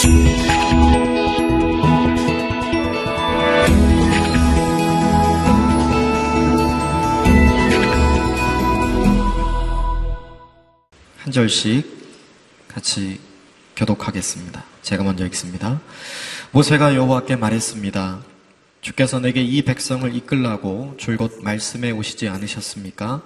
한 절씩 같이 교독하겠습니다. 제가 먼저 읽습니다. 모세가 여호와께 말했습니다. 주께서 내게 이 백성을 이끌라고 줄곧 말씀해 오시지 않으셨습니까?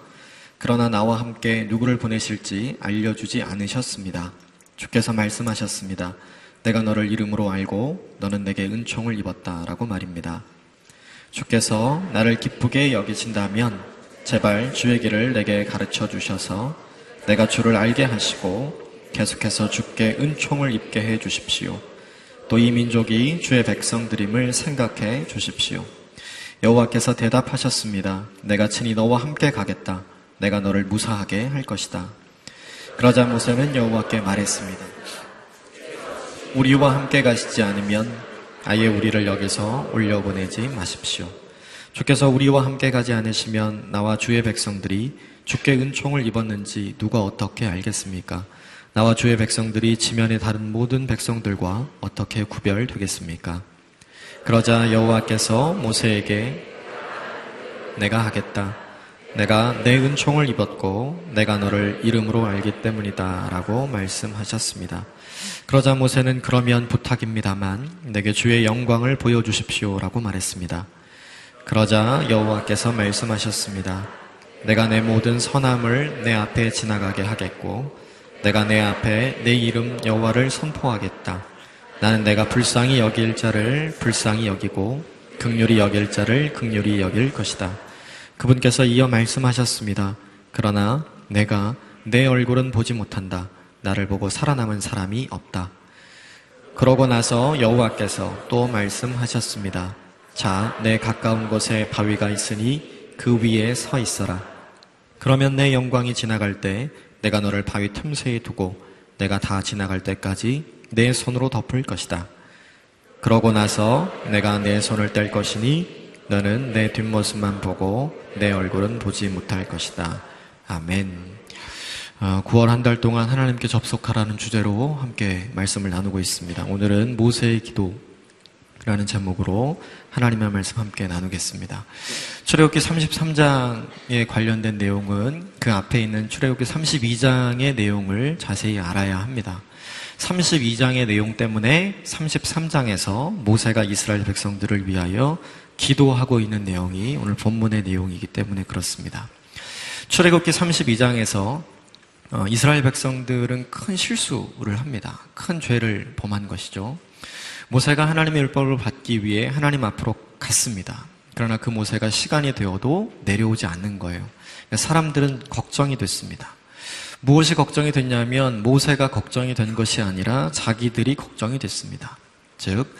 그러나 나와 함께 누구를 보내실지 알려주지 않으셨습니다. 주께서 말씀하셨습니다. 내가 너를 이름으로 알고 너는 내게 은총을 입었다라고 말입니다. 주께서 나를 기쁘게 여기신다면 제발 주의 길을 내게 가르쳐 주셔서 내가 주를 알게 하시고 계속해서 주께 은총을 입게 해 주십시오. 또 이 민족이 주의 백성들임을 생각해 주십시오. 여호와께서 대답하셨습니다. 내가 친히 너와 함께 가겠다. 내가 너를 무사하게 할 것이다. 그러자 모세는 여호와께 말했습니다. 우리와 함께 가시지 않으면 아예 우리를 여기서 올려보내지 마십시오. 주께서 우리와 함께 가지 않으시면 나와 주의 백성들이 주께 은총을 입었는지 누가 어떻게 알겠습니까? 나와 주의 백성들이 지면의 다른 모든 백성들과 어떻게 구별되겠습니까? 그러자 여호와께서 모세에게 내가 하겠다. 내가 내 은총을 입었고 내가 너를 이름으로 알기 때문이다 라고 말씀하셨습니다. 그러자 모세는 그러면 부탁입니다만 내게 주의 영광을 보여주십시오 라고 말했습니다. 그러자 여호와께서 말씀하셨습니다. 내가 내 모든 선함을 내 앞에 지나가게 하겠고 내가 내 앞에 내 이름 여호와를 선포하겠다. 나는 내가 불쌍히 여길 자를 불쌍히 여기고 긍휼히 여길 자를 긍휼히 여길 것이다. 그분께서 이어 말씀하셨습니다. 그러나 내가 내 얼굴은 보지 못한다. 나를 보고 살아남은 사람이 없다. 그러고 나서 여호와께서 또 말씀하셨습니다. 자, 내 가까운 곳에 바위가 있으니 그 위에 서 있어라. 그러면 내 영광이 지나갈 때 내가 너를 바위 틈새에 두고 내가 다 지나갈 때까지 내 손으로 덮을 것이다. 그러고 나서 내가 내 손을 뗄 것이니 너는 내 뒷모습만 보고 내 얼굴은 보지 못할 것이다. 아멘. 9월 한 달 동안 하나님께 접속하라는 주제로 함께 말씀을 나누고 있습니다. 오늘은 모세의 기도라는 제목으로 하나님의 말씀 함께 나누겠습니다. 출애굽기 33장에 관련된 내용은 그 앞에 있는 출애굽기 32장의 내용을 자세히 알아야 합니다. 32장의 내용 때문에 33장에서 모세가 이스라엘 백성들을 위하여 기도하고 있는 내용이 오늘 본문의 내용이기 때문에 그렇습니다. 출애굽기 32장에서 이스라엘 백성들은 큰 실수를 합니다. 큰 죄를 범한 것이죠. 모세가 하나님의 율법을 받기 위해 하나님 앞으로 갔습니다. 그러나 그 모세가 시간이 되어도 내려오지 않는 거예요. 사람들은 걱정이 됐습니다. 무엇이 걱정이 됐냐면 모세가 걱정이 된 것이 아니라 자기들이 걱정이 됐습니다. 즉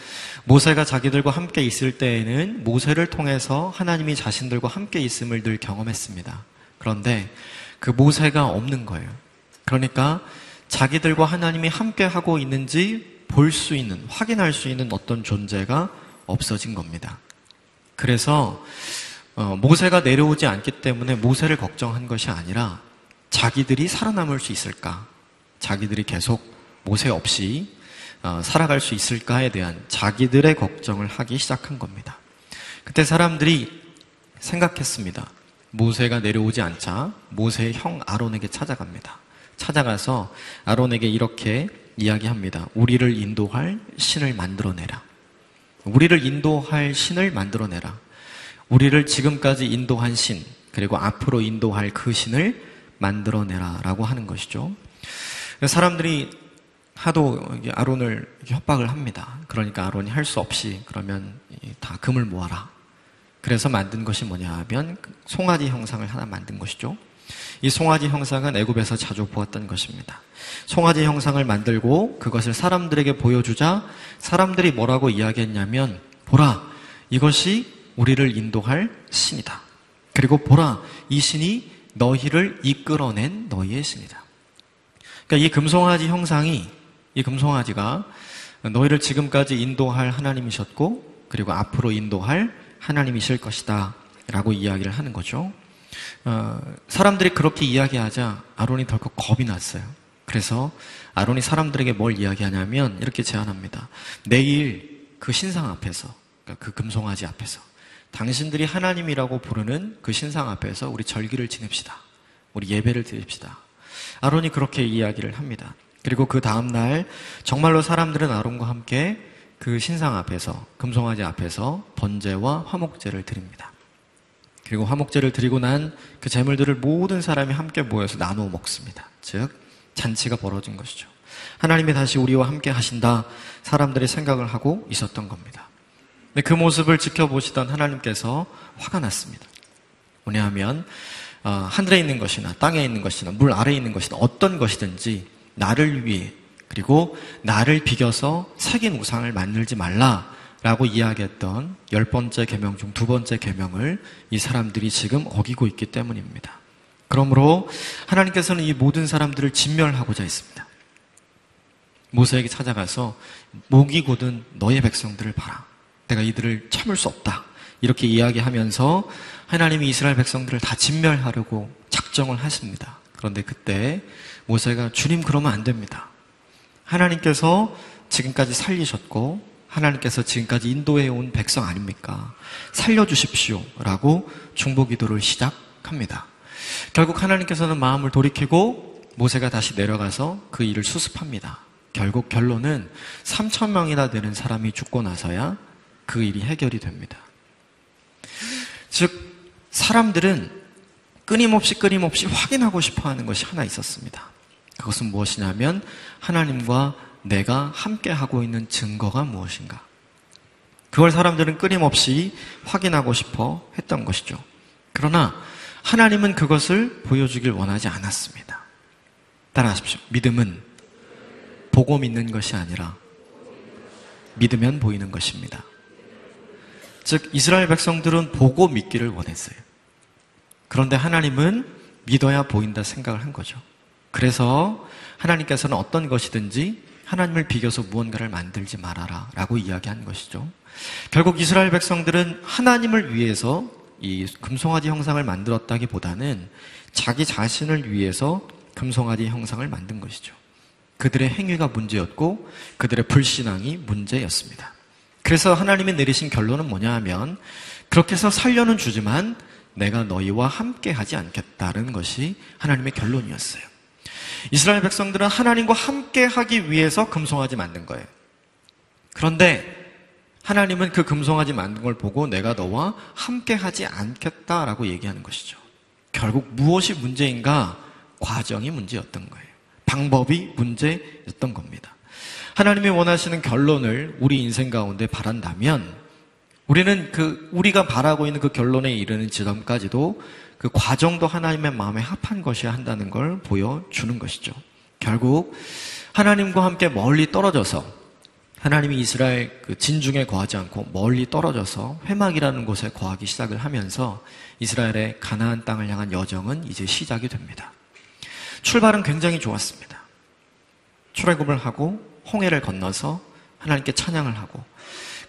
모세가 자기들과 함께 있을 때에는 모세를 통해서 하나님이 자신들과 함께 있음을 늘 경험했습니다. 그런데 그 모세가 없는 거예요. 그러니까 자기들과 하나님이 함께 하고 있는지 볼 수 있는, 확인할 수 있는 어떤 존재가 없어진 겁니다. 그래서 모세가 내려오지 않기 때문에 모세를 걱정한 것이 아니라 자기들이 살아남을 수 있을까? 자기들이 계속 모세 없이 살아갈 수 있을까에 대한 자기들의 걱정을 하기 시작한 겁니다. 그때 사람들이 생각했습니다. 모세가 내려오지 않자 모세의 형 아론에게 찾아갑니다. 찾아가서 아론에게 이렇게 이야기합니다. 우리를 인도할 신을 만들어내라. 우리를 인도할 신을 만들어내라. 우리를 지금까지 인도한 신, 그리고 앞으로 인도할 그 신을 만들어내라 라고 하는 것이죠. 사람들이 하도 아론을 협박을 합니다. 그러니까 아론이 할 수 없이 그러면 다 금을 모아라. 그래서 만든 것이 뭐냐 하면 송아지 형상을 하나 만든 것이죠. 이 송아지 형상은 애굽에서 자주 보았던 것입니다. 송아지 형상을 만들고 그것을 사람들에게 보여주자 사람들이 뭐라고 이야기했냐면 보라, 이것이 우리를 인도할 신이다. 그리고 보라, 이 신이 너희를 이끌어낸 너희의 신이다. 그러니까 이 금송아지 형상이, 이 금송아지가 너희를 지금까지 인도할 하나님이셨고 그리고 앞으로 인도할 하나님이실 것이다 라고 이야기를 하는 거죠. 사람들이 그렇게 이야기하자 아론이 덜컥 겁이 났어요. 그래서 아론이 사람들에게 뭘 이야기하냐면 이렇게 제안합니다. 내일 그 신상 앞에서, 그러니까 그 금송아지 앞에서 당신들이 하나님이라고 부르는 그 신상 앞에서 우리 절기를 지냅시다. 우리 예배를 드립시다. 아론이 그렇게 이야기를 합니다. 그리고 그 다음날 정말로 사람들은 아론과 함께 그 신상 앞에서, 금송아지 앞에서 번제와 화목제를 드립니다. 그리고 화목제를 드리고 난 그 제물들을 모든 사람이 함께 모여서 나누어 먹습니다. 즉 잔치가 벌어진 것이죠. 하나님이 다시 우리와 함께 하신다, 사람들이 생각을 하고 있었던 겁니다. 근데 그 모습을 지켜보시던 하나님께서 화가 났습니다. 뭐냐하면 하늘에 있는 것이나 땅에 있는 것이나 물 아래에 있는 것이나 어떤 것이든지 나를 위해, 그리고 나를 비겨서 새긴 우상을 만들지 말라라고 이야기했던 10번째 계명 중 2번째 계명을 이 사람들이 지금 어기고 있기 때문입니다. 그러므로 하나님께서는 이 모든 사람들을 진멸하고자 했습니다. 모세에게 찾아가서 목이 곧은 너의 백성들을 봐라. 내가 이들을 참을 수 없다. 이렇게 이야기하면서 하나님이 이스라엘 백성들을 다 진멸하려고 작정을 하십니다. 그런데 그때 모세가 주님 그러면 안 됩니다. 하나님께서 지금까지 살리셨고 하나님께서 지금까지 인도해온 백성 아닙니까? 살려주십시오 라고 중보기도를 시작합니다. 결국 하나님께서는 마음을 돌이키고 모세가 다시 내려가서 그 일을 수습합니다. 결국 결론은 3,000명이나 되는 사람이 죽고 나서야 그 일이 해결이 됩니다. 즉 사람들은 끊임없이 확인하고 싶어하는 것이 하나 있었습니다. 그것은 무엇이냐면 하나님과 내가 함께하고 있는 증거가 무엇인가. 그걸 사람들은 끊임없이 확인하고 싶어 했던 것이죠. 그러나 하나님은 그것을 보여주길 원하지 않았습니다. 따라하십시오. 믿음은 보고 믿는 것이 아니라 믿으면 보이는 것입니다. 즉 이스라엘 백성들은 보고 믿기를 원했어요. 그런데 하나님은 믿어야 보인다 생각을 한 거죠. 그래서 하나님께서는 어떤 것이든지 하나님을 비겨서 무언가를 만들지 말아라 라고 이야기한 것이죠. 결국 이스라엘 백성들은 하나님을 위해서 이 금송아지 형상을 만들었다기보다는 자기 자신을 위해서 금송아지 형상을 만든 것이죠. 그들의 행위가 문제였고 그들의 불신앙이 문제였습니다. 그래서 하나님이 내리신 결론은 뭐냐 하면 그렇게 해서 살려는 주지만 내가 너희와 함께 하지 않겠다는 것이 하나님의 결론이었어요. 이스라엘 백성들은 하나님과 함께 하기 위해서 금송아지 만든 거예요. 그런데 하나님은 그 금송아지 만든 걸 보고 내가 너와 함께 하지 않겠다라고 얘기하는 것이죠. 결국 무엇이 문제인가? 과정이 문제였던 거예요. 방법이 문제였던 겁니다. 하나님이 원하시는 결론을 우리 인생 가운데 바란다면 우리는 우리가 바라고 있는 그 결론에 이르는 지점까지도 그 과정도 하나님의 마음에 합한 것이어야 한다는 걸 보여주는 것이죠. 결국 하나님과 함께 멀리 떨어져서 하나님이 이스라엘 그 진중에 거하지 않고 멀리 떨어져서 회막이라는 곳에 거하기 시작을 하면서 이스라엘의 가나안 땅을 향한 여정은 이제 시작이 됩니다. 출발은 굉장히 좋았습니다. 출애굽을 하고 홍해를 건너서 하나님께 찬양을 하고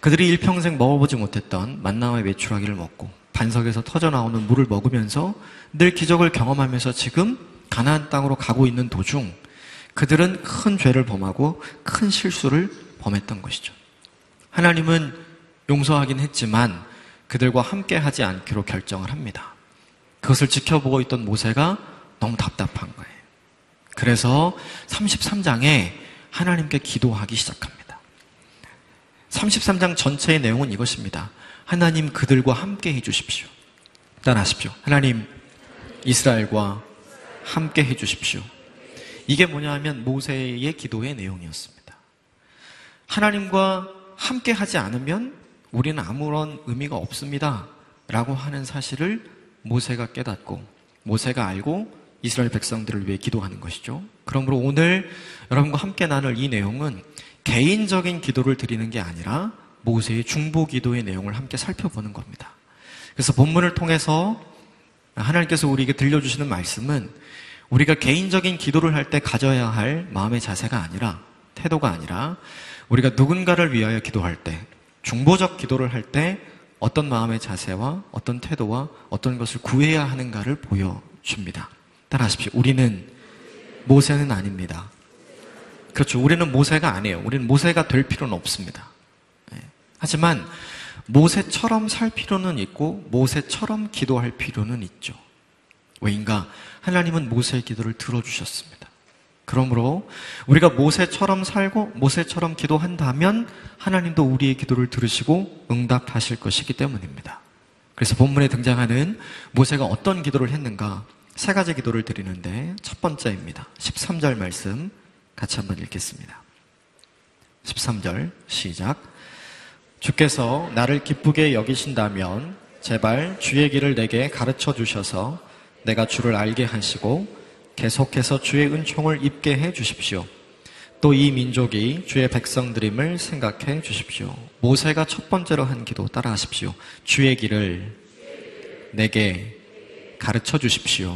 그들이 일평생 먹어보지 못했던 만나와 메추라기를 먹고 반석에서 터져나오는 물을 먹으면서 늘 기적을 경험하면서 지금 가나안 땅으로 가고 있는 도중 그들은 큰 죄를 범하고 큰 실수를 범했던 것이죠. 하나님은 용서하긴 했지만 그들과 함께 하지 않기로 결정을 합니다. 그것을 지켜보고 있던 모세가 너무 답답한 거예요. 그래서 33장에 하나님께 기도하기 시작합니다. 33장 전체의 내용은 이것입니다. 하나님 그들과 함께 해주십시오. 따라하십시오. 하나님 이스라엘과 함께 해주십시오. 이게 뭐냐 하면 모세의 기도의 내용이었습니다. 하나님과 함께 하지 않으면 우리는 아무런 의미가 없습니다 라고 하는 사실을 모세가 깨닫고 모세가 알고 이스라엘 백성들을 위해 기도하는 것이죠. 그러므로 오늘 여러분과 함께 나눌 이 내용은 개인적인 기도를 드리는 게 아니라 모세의 중보 기도의 내용을 함께 살펴보는 겁니다. 그래서 본문을 통해서 하나님께서 우리에게 들려주시는 말씀은 우리가 개인적인 기도를 할 때 가져야 할 마음의 자세가 아니라 태도가 아니라 우리가 누군가를 위하여 기도할 때 중보적 기도를 할 때 어떤 마음의 자세와 어떤 태도와 어떤 것을 구해야 하는가를 보여줍니다. 따라하십시오. 우리는 모세는 아닙니다. 그렇죠. 우리는 모세가 아니에요. 우리는 모세가 될 필요는 없습니다. 하지만 모세처럼 살 필요는 있고 모세처럼 기도할 필요는 있죠. 왜인가? 하나님은 모세의 기도를 들어주셨습니다. 그러므로 우리가 모세처럼 살고 모세처럼 기도한다면 하나님도 우리의 기도를 들으시고 응답하실 것이기 때문입니다. 그래서 본문에 등장하는 모세가 어떤 기도를 했는가? 세 가지 기도를 드리는데 첫 번째입니다. 13절 말씀 같이 한번 읽겠습니다. 13절 시작. 주께서 나를 기쁘게 여기신다면 제발 주의 길을 내게 가르쳐 주셔서 내가 주를 알게 하시고 계속해서 주의 은총을 입게 해 주십시오. 또 이 민족이 주의 백성들임을 생각해 주십시오. 모세가 첫 번째로 한 기도 따라 하십시오. 주의 길을 내게 가르쳐 주십시오.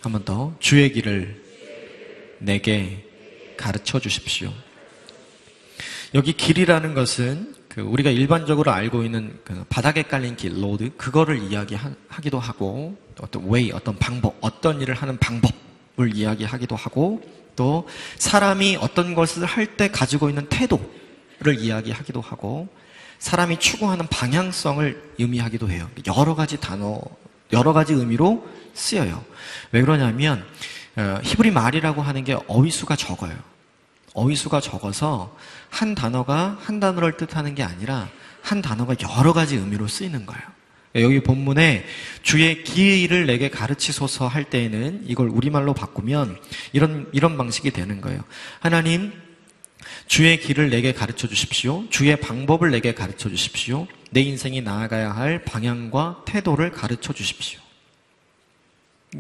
한 번 더. 주의 길을 내게 가르쳐 주십시오. 여기 길이라는 것은 우리가 일반적으로 알고 있는 바닥에 깔린 길, 로드, 그거를 이야기하기도 하고, 어떤 way, 어떤 방법, 어떤 일을 하는 방법을 이야기하기도 하고, 또 사람이 어떤 것을 할 때 가지고 있는 태도를 이야기하기도 하고, 사람이 추구하는 방향성을 의미하기도 해요. 여러 가지 단어, 여러 가지 의미로 쓰여요. 왜 그러냐면 히브리 말이라고 하는 게 어휘수가 적어요. 어휘수가 적어서 한 단어가 한 단어를 뜻하는 게 아니라 한 단어가 여러 가지 의미로 쓰이는 거예요. 여기 본문에 주의 길을 내게 가르치소서 할 때에는 이걸 우리말로 바꾸면 이런 방식이 되는 거예요. 하나님, 주의 길을 내게 가르쳐 주십시오. 주의 방법을 내게 가르쳐 주십시오. 내 인생이 나아가야 할 방향과 태도를 가르쳐 주십시오.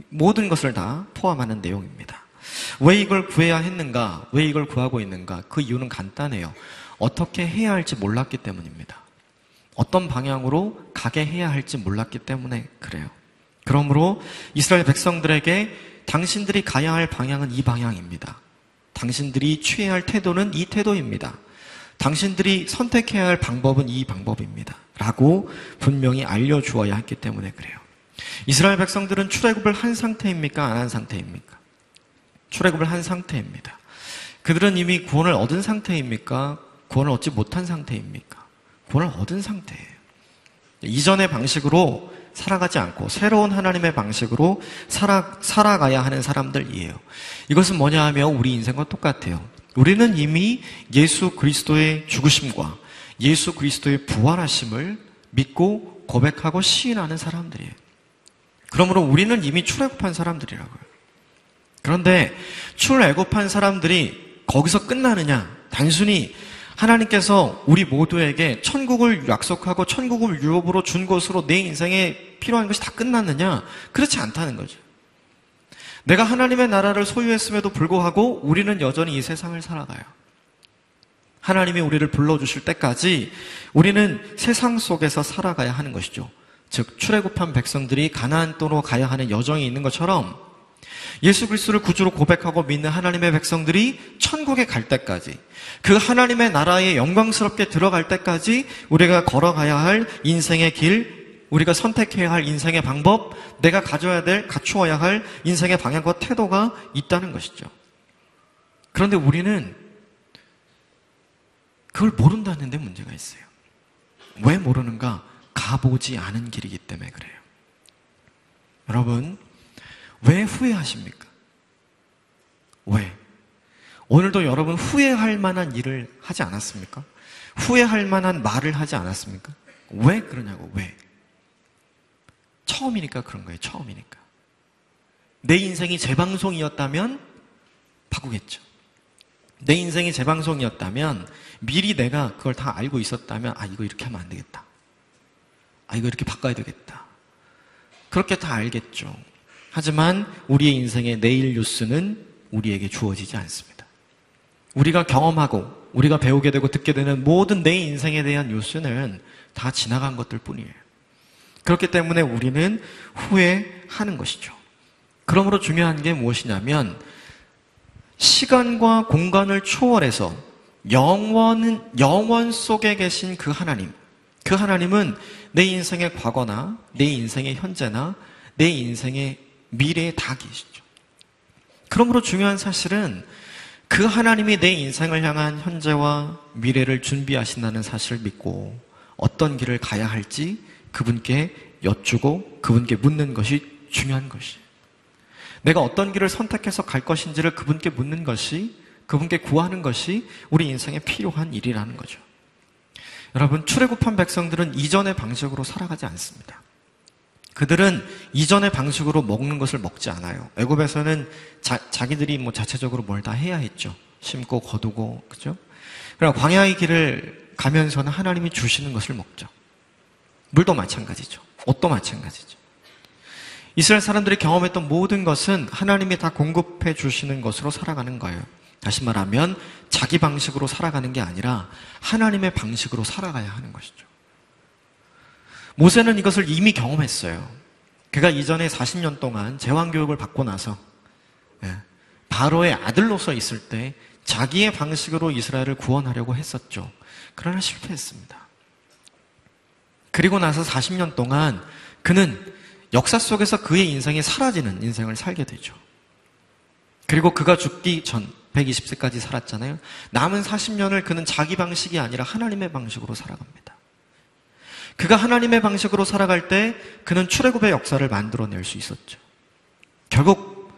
모든 것을 다 포함하는 내용입니다. 왜 이걸 구해야 했는가? 왜 이걸 구하고 있는가? 그 이유는 간단해요. 어떻게 해야 할지 몰랐기 때문입니다. 어떤 방향으로 가게 해야 할지 몰랐기 때문에 그래요. 그러므로 이스라엘 백성들에게 당신들이 가야 할 방향은 이 방향입니다. 당신들이 취해야 할 태도는 이 태도입니다. 당신들이 선택해야 할 방법은 이 방법입니다. 라고 분명히 알려주어야 했기 때문에 그래요. 이스라엘 백성들은 출애굽을 한 상태입니까? 안 한 상태입니까? 출애굽을 한 상태입니다. 그들은 이미 구원을 얻은 상태입니까? 구원을 얻지 못한 상태입니까? 구원을 얻은 상태예요. 이전의 방식으로 살아가지 않고 새로운 하나님의 방식으로 살아가야 하는 사람들이에요. 이것은 뭐냐 하면 우리 인생과 똑같아요. 우리는 이미 예수 그리스도의 죽으심과 예수 그리스도의 부활하심을 믿고 고백하고 시인하는 사람들이에요. 그러므로 우리는 이미 출애굽한 사람들이라고요. 그런데 출애굽한 사람들이 거기서 끝나느냐? 단순히 하나님께서 우리 모두에게 천국을 약속하고 천국을 유업으로 준 것으로 내 인생에 필요한 것이 다 끝났느냐? 그렇지 않다는 거죠. 내가 하나님의 나라를 소유했음에도 불구하고 우리는 여전히 이 세상을 살아가요. 하나님이 우리를 불러주실 때까지 우리는 세상 속에서 살아가야 하는 것이죠. 즉 출애굽한 백성들이 가나안 땅으로 가야 하는 여정이 있는 것처럼 예수 그리스도를 구주로 고백하고 믿는 하나님의 백성들이 천국에 갈 때까지, 그 하나님의 나라에 영광스럽게 들어갈 때까지 우리가 걸어가야 할 인생의 길, 우리가 선택해야 할 인생의 방법, 내가 갖추어야 할 인생의 방향과 태도가 있다는 것이죠. 그런데 우리는 그걸 모른다는 데 문제가 있어요. 왜 모르는가? 가보지 않은 길이기 때문에 그래요. 여러분, 왜 후회하십니까? 왜? 오늘도 여러분 후회할 만한 일을 하지 않았습니까? 후회할 만한 말을 하지 않았습니까? 왜 그러냐고, 왜? 처음이니까 그런 거예요, 처음이니까. 내 인생이 재방송이었다면 바꾸겠죠. 내 인생이 재방송이었다면 미리 내가 그걸 다 알고 있었다면 이거 이렇게 하면 안 되겠다. 이거 이렇게 바꿔야 되겠다. 그렇게 다 알겠죠. 하지만 우리의 인생의 내일 뉴스는 우리에게 주어지지 않습니다. 우리가 경험하고 우리가 배우게 되고 듣게 되는 모든 내 인생에 대한 뉴스는 다 지나간 것들 뿐이에요. 그렇기 때문에 우리는 후회하는 것이죠. 그러므로 중요한 게 무엇이냐면 시간과 공간을 초월해서 영원 속에 계신 그 하나님은 내 인생의 과거나 내 인생의 현재나 내 인생의 미래에 다 계시죠. 그러므로 중요한 사실은 그 하나님이 내 인생을 향한 현재와 미래를 준비하신다는 사실을 믿고 어떤 길을 가야 할지 그분께 여쭈고 그분께 묻는 것이 중요한 것이에요. 내가 어떤 길을 선택해서 갈 것인지를 그분께 묻는 것이, 그분께 구하는 것이 우리 인생에 필요한 일이라는 거죠. 여러분, 출애굽한 백성들은 이전의 방식으로 살아가지 않습니다. 그들은 이전의 방식으로 먹는 것을 먹지 않아요. 애굽에서는 자기들이 자체적으로 뭘 다 해야 했죠. 심고 거두고, 그죠? 그러나 광야의 길을 가면서는 하나님이 주시는 것을 먹죠. 물도 마찬가지죠. 옷도 마찬가지죠. 이스라엘 사람들이 경험했던 모든 것은 하나님이 다 공급해 주시는 것으로 살아가는 거예요. 다시 말하면 자기 방식으로 살아가는 게 아니라 하나님의 방식으로 살아가야 하는 것이죠. 모세는 이것을 이미 경험했어요. 그가 이전에 40년 동안 제왕교육을 받고 나서 바로의 아들로서 있을 때 자기의 방식으로 이스라엘을 구원하려고 했었죠. 그러나 실패했습니다. 그리고 나서 40년 동안 그는 역사 속에서 그의 인생이 사라지는 인생을 살게 되죠. 그리고 그가 죽기 전 120세까지 살았잖아요. 남은 40년을 그는 자기 방식이 아니라 하나님의 방식으로 살아갑니다. 그가 하나님의 방식으로 살아갈 때 그는 출애굽의 역사를 만들어낼 수 있었죠. 결국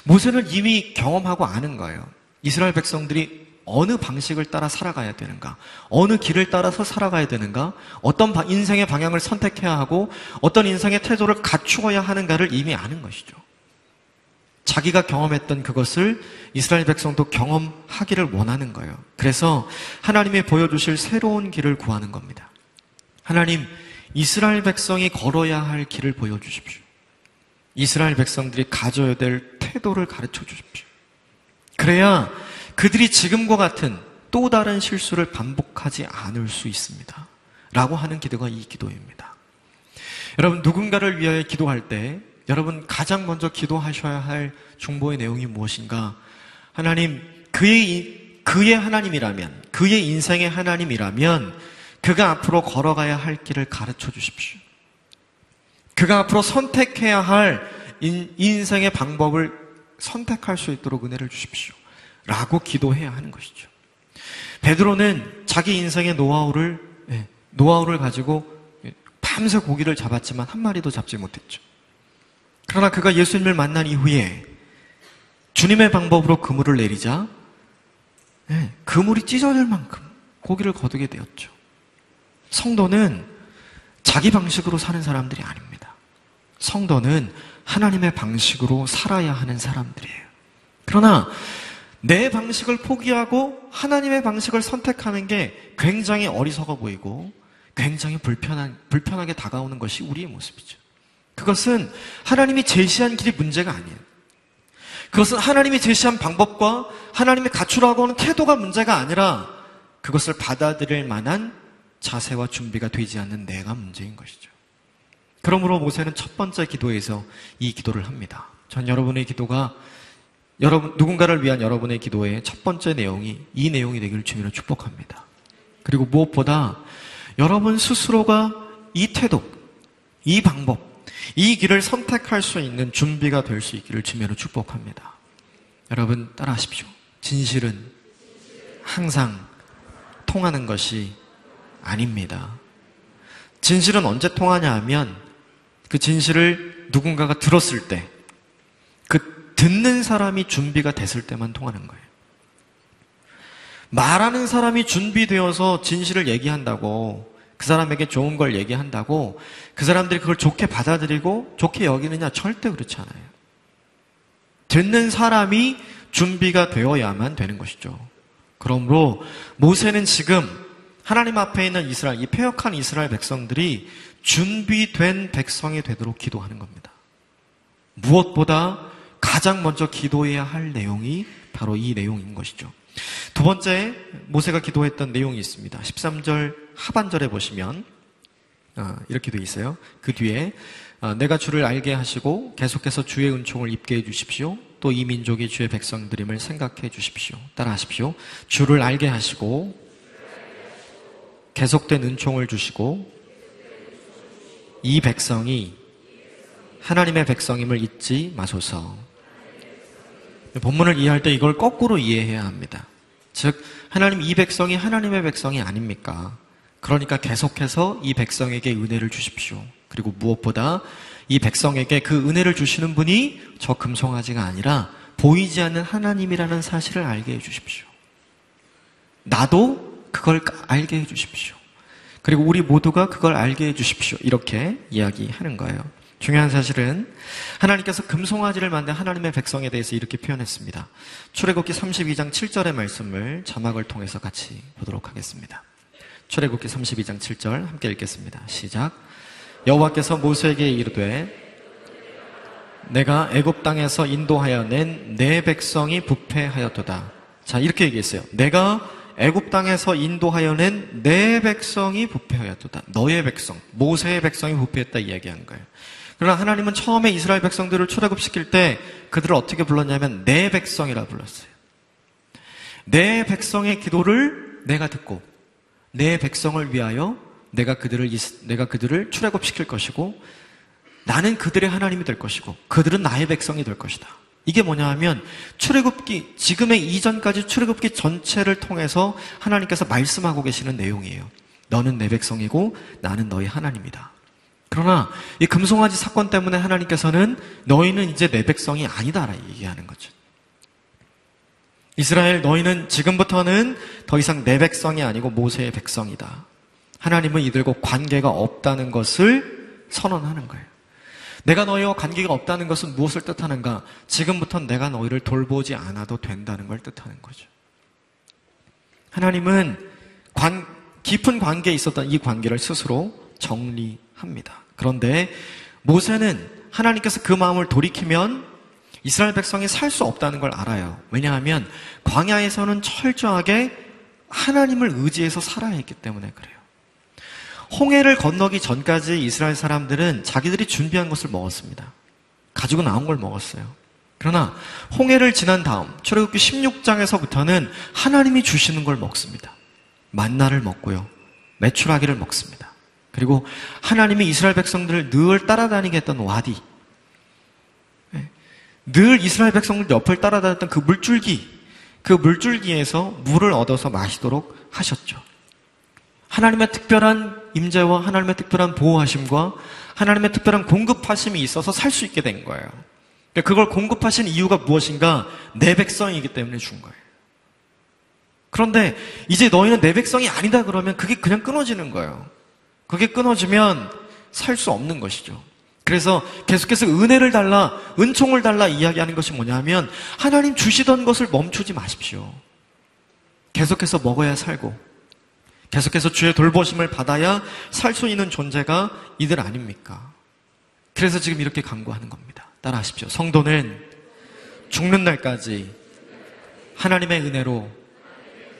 모세는 이미 경험하고 아는 거예요. 이스라엘 백성들이 어느 방식을 따라 살아가야 되는가, 어느 길을 따라서 살아가야 되는가, 어떤 인생의 방향을 선택해야 하고 어떤 인생의 태도를 갖추어야 하는가를 이미 아는 것이죠. 자기가 경험했던 그것을 이스라엘 백성도 경험하기를 원하는 거예요. 그래서 하나님이 보여주실 새로운 길을 구하는 겁니다. 하나님, 이스라엘 백성이 걸어야 할 길을 보여주십시오. 이스라엘 백성들이 가져야 될 태도를 가르쳐 주십시오. 그래야 그들이 지금과 같은 또 다른 실수를 반복하지 않을 수 있습니다. 라고 하는 기도가 이 기도입니다. 여러분, 누군가를 위하여 기도할 때 여러분 가장 먼저 기도하셔야 할 중보의 내용이 무엇인가? 하나님, 그의 하나님이라면, 그의 인생의 하나님이라면 그가 앞으로 걸어가야 할 길을 가르쳐 주십시오. 그가 앞으로 선택해야 할 인생의 방법을 선택할 수 있도록 은혜를 주십시오. 라고 기도해야 하는 것이죠. 베드로는 자기 인생의 노하우를 가지고 밤새 고기를 잡았지만 한 마리도 잡지 못했죠. 그러나 그가 예수님을 만난 이후에 주님의 방법으로 그물을 내리자 그물이 찢어질 만큼 고기를 거두게 되었죠. 성도는 자기 방식으로 사는 사람들이 아닙니다. 성도는 하나님의 방식으로 살아야 하는 사람들이에요. 그러나 내 방식을 포기하고 하나님의 방식을 선택하는 게 굉장히 어리석어 보이고 굉장히 불편하게 다가오는 것이 우리의 모습이죠. 그것은 하나님이 제시한 길이 문제가 아니에요. 그것은 하나님이 제시한 방법과 하나님이 갖추라고 하는 태도가 문제가 아니라 그것을 받아들일 만한 자세와 준비가 되지 않는 내가 문제인 것이죠. 그러므로 모세는 첫 번째 기도에서 이 기도를 합니다. 전 여러분의 기도가 누군가를 위한 여러분의 기도의 첫 번째 내용이 이 내용이 되기를 주님으로 축복합니다. 그리고 무엇보다 여러분 스스로가 이 태도, 이 방법, 이 길을 선택할 수 있는 준비가 될 수 있기를 주님으로 축복합니다. 여러분 따라하십시오. 진실은 항상 통하는 것이 아닙니다. 진실은 언제 통하냐 하면 그 진실을 누군가가 들었을 때, 그 듣는 사람이 준비가 됐을 때만 통하는 거예요. 말하는 사람이 준비되어서 진실을 얘기한다고, 그 사람에게 좋은 걸 얘기한다고 그 사람들이 그걸 좋게 받아들이고 좋게 여기느냐? 절대 그렇지 않아요. 듣는 사람이 준비가 되어야만 되는 것이죠. 그러므로 모세는 지금 하나님 앞에 있는 이스라엘, 이 패역한 이스라엘 백성들이 준비된 백성이 되도록 기도하는 겁니다. 무엇보다 가장 먼저 기도해야 할 내용이 바로 이 내용인 것이죠. 두 번째 모세가 기도했던 내용이 있습니다. 13절 하반절에 보시면 이렇게 되어 있어요. 그 뒤에 내가 주를 알게 하시고 계속해서 주의 은총을 입게 해주십시오. 또 이 민족이 주의 백성들임을 생각해 주십시오. 따라하십시오. 주를 알게 하시고 계속된 은총을 주시고 이 백성이 하나님의 백성임을 잊지 마소서. 본문을 이해할 때 이걸 거꾸로 이해해야 합니다. 즉 하나님 이 백성이 하나님의 백성이 아닙니까? 그러니까 계속해서 이 백성에게 은혜를 주십시오. 그리고 무엇보다 이 백성에게 그 은혜를 주시는 분이 저 금송아지가 아니라 보이지 않는 하나님이라는 사실을 알게 해주십시오. 나도 그걸 알게 해주십시오. 그리고 우리 모두가 그걸 알게 해주십시오. 이렇게 이야기하는 거예요. 중요한 사실은 하나님께서 금송아지를 만든 하나님의 백성에 대해서 이렇게 표현했습니다. 출애굽기 32장 7절의 말씀을 자막을 통해서 같이 보도록 하겠습니다. 출애굽기 32장 7절 함께 읽겠습니다. 시작. 여호와께서 모세에게 이르되 내가 애굽 땅에서 인도하여 낸 내 백성이 부패하였도다. 자, 이렇게 얘기했어요. 내가 애굽 땅에서 인도하여 낸 내 백성이 부패하였도다. 너의 백성, 모세의 백성이 부패했다 이야기하는 거예요. 그러나 하나님은 처음에 이스라엘 백성들을 출애굽시킬 때 그들을 어떻게 불렀냐면 내 백성이라 불렀어요. 내 백성의 기도를 내가 듣고 내 백성을 위하여 내가 그들을 출애굽시킬 것이고 나는 그들의 하나님이 될 것이고 그들은 나의 백성이 될 것이다. 이게 뭐냐 하면 출애굽기 지금의 이전까지 출애굽기 전체를 통해서 하나님께서 말씀하고 계시는 내용이에요. 너는 내 백성이고 나는 너의 하나님이다. 그러나 이 금송아지 사건 때문에 하나님께서는 너희는 이제 내 백성이 아니다라 얘기하는 거죠. 이스라엘 너희는 지금부터는 더 이상 내 백성이 아니고 모세의 백성이다. 하나님은 이들과 관계가 없다는 것을 선언하는 거예요. 내가 너희와 관계가 없다는 것은 무엇을 뜻하는가? 지금부터는 내가 너희를 돌보지 않아도 된다는 걸 뜻하는 거죠. 하나님은 깊은 관계에 있었던 이 관계를 스스로 정리합니다. 그런데 모세는 하나님께서 그 마음을 돌이키면 이스라엘 백성이 살 수 없다는 걸 알아요. 왜냐하면 광야에서는 철저하게 하나님을 의지해서 살아야 했기 때문에 그래요. 홍해를 건너기 전까지 이스라엘 사람들은 자기들이 준비한 것을 먹었습니다. 가지고 나온 걸 먹었어요. 그러나 홍해를 지난 다음 출애굽기 16장에서부터는 하나님이 주시는 걸 먹습니다. 만나를 먹고요. 메추라기를 먹습니다. 그리고 하나님이 이스라엘 백성들을 늘 따라다니게 했던 와디, 늘 이스라엘 백성들 옆을 따라다녔던 그 물줄기에서 물을 얻어서 마시도록 하셨죠. 하나님의 특별한 임재와 하나님의 특별한 보호하심과 하나님의 특별한 공급하심이 있어서 살 수 있게 된 거예요. 그걸 공급하신 이유가 무엇인가? 내 백성이기 때문에 준 거예요. 그런데 이제 너희는 내 백성이 아니다 그러면 그게 그냥 끊어지는 거예요. 그게 끊어지면 살 수 없는 것이죠. 그래서 계속해서 은혜를 달라, 은총을 달라 이야기하는 것이 뭐냐면 하나님 주시던 것을 멈추지 마십시오. 계속해서 먹어야 살고 계속해서 주의 돌보심을 받아야 살 수 있는 존재가 이들 아닙니까? 그래서 지금 이렇게 간구하는 겁니다. 따라하십시오. 성도는 죽는 날까지 하나님의 은혜로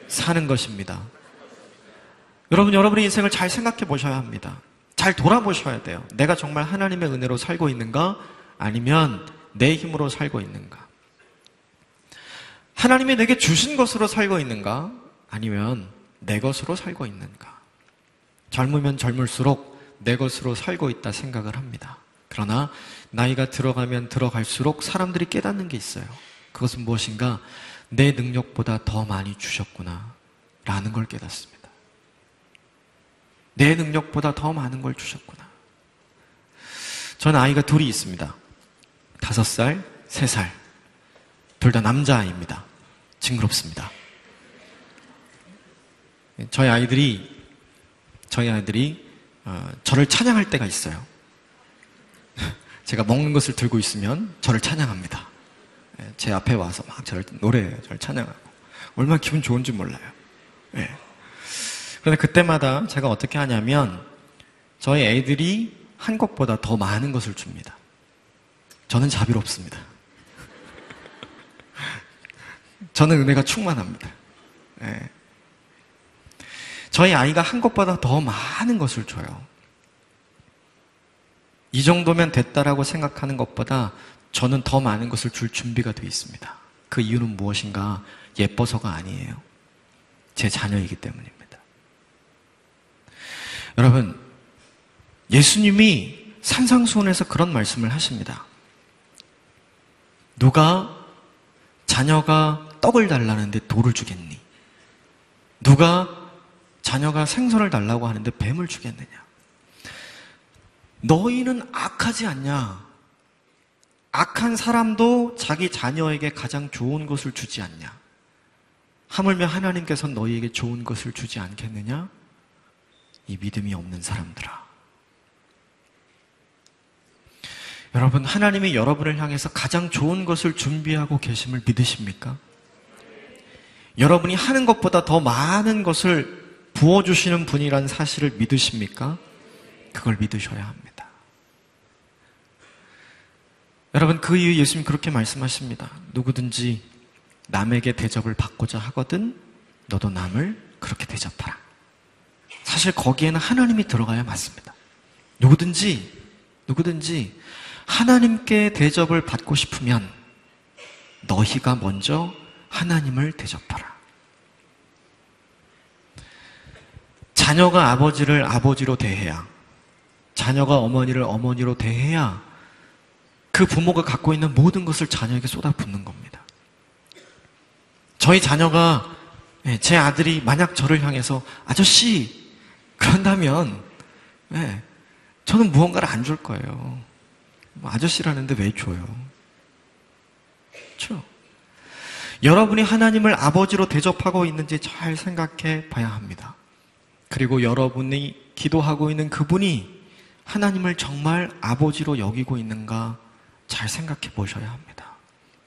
사는 것입니다. 여러분의 인생을 잘 생각해 보셔야 합니다. 잘 돌아보셔야 돼요. 내가 정말 하나님의 은혜로 살고 있는가? 아니면 내 힘으로 살고 있는가? 하나님이 내게 주신 것으로 살고 있는가? 아니면 내 것으로 살고 있는가? 젊으면 젊을수록 내 것으로 살고 있다 생각을 합니다. 그러나 나이가 들어가면 들어갈수록 사람들이 깨닫는 게 있어요. 그것은 무엇인가? 내 능력보다 더 많이 주셨구나 라는 걸 깨닫습니다. 내 능력보다 더 많은 걸 주셨구나. 저는 아이가 둘이 있습니다. 5살, 3살. 둘 다 남자아이입니다. 징그럽습니다. 저희 아이들이 저를 찬양할 때가 있어요. 제가 먹는 것을 들고 있으면 저를 찬양합니다. 제 앞에 와서 막 저를 노래해요. 저를 찬양하고. 얼마나 기분 좋은지 몰라요. 네. 그런데 그때마다 제가 어떻게 하냐면 저희 애들이 한 것보다 더 많은 것을 줍니다. 저는 자비롭습니다. 저는 은혜가 충만합니다. 네. 저희 아이가 한 것보다 더 많은 것을 줘요. 이 정도면 됐다라고 생각하는 것보다 저는 더 많은 것을 줄 준비가 되어 있습니다. 그 이유는 무엇인가? 예뻐서가 아니에요. 제 자녀이기 때문입니다. 여러분, 예수님이 산상수훈에서 그런 말씀을 하십니다. 누가 자녀가 떡을 달라는데 돌을 주겠니? 누가 자녀가 생선을 달라고 하는데 뱀을 주겠느냐? 너희는 악하지 않냐? 악한 사람도 자기 자녀에게 가장 좋은 것을 주지 않냐? 하물며 하나님께서 너희에게 좋은 것을 주지 않겠느냐? 이 믿음이 없는 사람들아. 여러분, 하나님이 여러분을 향해서 가장 좋은 것을 준비하고 계심을 믿으십니까? 여러분이 하는 것보다 더 많은 것을 부어주시는 분이라는 사실을 믿으십니까? 그걸 믿으셔야 합니다. 여러분, 그 이유 예수님 그렇게 말씀하십니다. 누구든지 남에게 대접을 받고자 하거든 너도 남을 그렇게 대접하라. 사실 거기에는 하나님이 들어가야 맞습니다. 누구든지 하나님께 대접을 받고 싶으면 너희가 먼저 하나님을 대접하라. 자녀가 아버지를 아버지로 대해야, 자녀가 어머니를 어머니로 대해야 그 부모가 갖고 있는 모든 것을 자녀에게 쏟아붓는 겁니다. 저희 자녀가, 제 아들이 만약 저를 향해서 아저씨 그런다면 저는 무언가를 안 줄 거예요. 아저씨라는데 왜 줘요? 그렇죠? 여러분이 하나님을 아버지로 대접하고 있는지 잘 생각해 봐야 합니다. 그리고 여러분이 기도하고 있는 그분이 하나님을 정말 아버지로 여기고 있는가 잘 생각해 보셔야 합니다.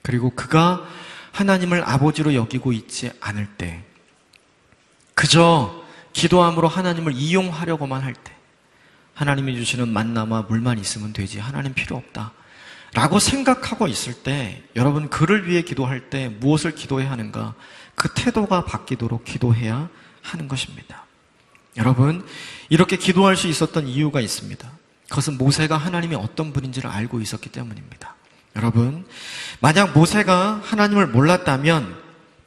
그리고 그가 하나님을 아버지로 여기고 있지 않을 때, 그저 기도함으로 하나님을 이용하려고만 할 때, 하나님이 주시는 만나와 물만 있으면 되지 하나님 필요 없다 라고 생각하고 있을 때, 여러분 그를 위해 기도할 때 무엇을 기도해야 하는가? 그 태도가 바뀌도록 기도해야 하는 것입니다. 여러분, 이렇게 기도할 수 있었던 이유가 있습니다. 그것은 모세가 하나님이 어떤 분인지를 알고 있었기 때문입니다. 여러분, 만약 모세가 하나님을 몰랐다면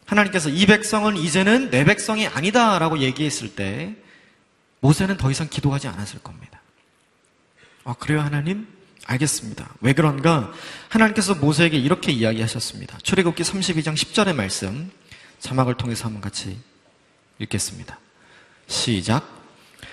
하나님께서 이 백성은 이제는 내 백성이 아니다 라고 얘기했을 때 모세는 더 이상 기도하지 않았을 겁니다. 그래요 하나님? 알겠습니다. 왜 그런가? 하나님께서 모세에게 이렇게 이야기하셨습니다. 출애굽기 32장 10절의 말씀 자막을 통해서 한번 같이 읽겠습니다. 시작.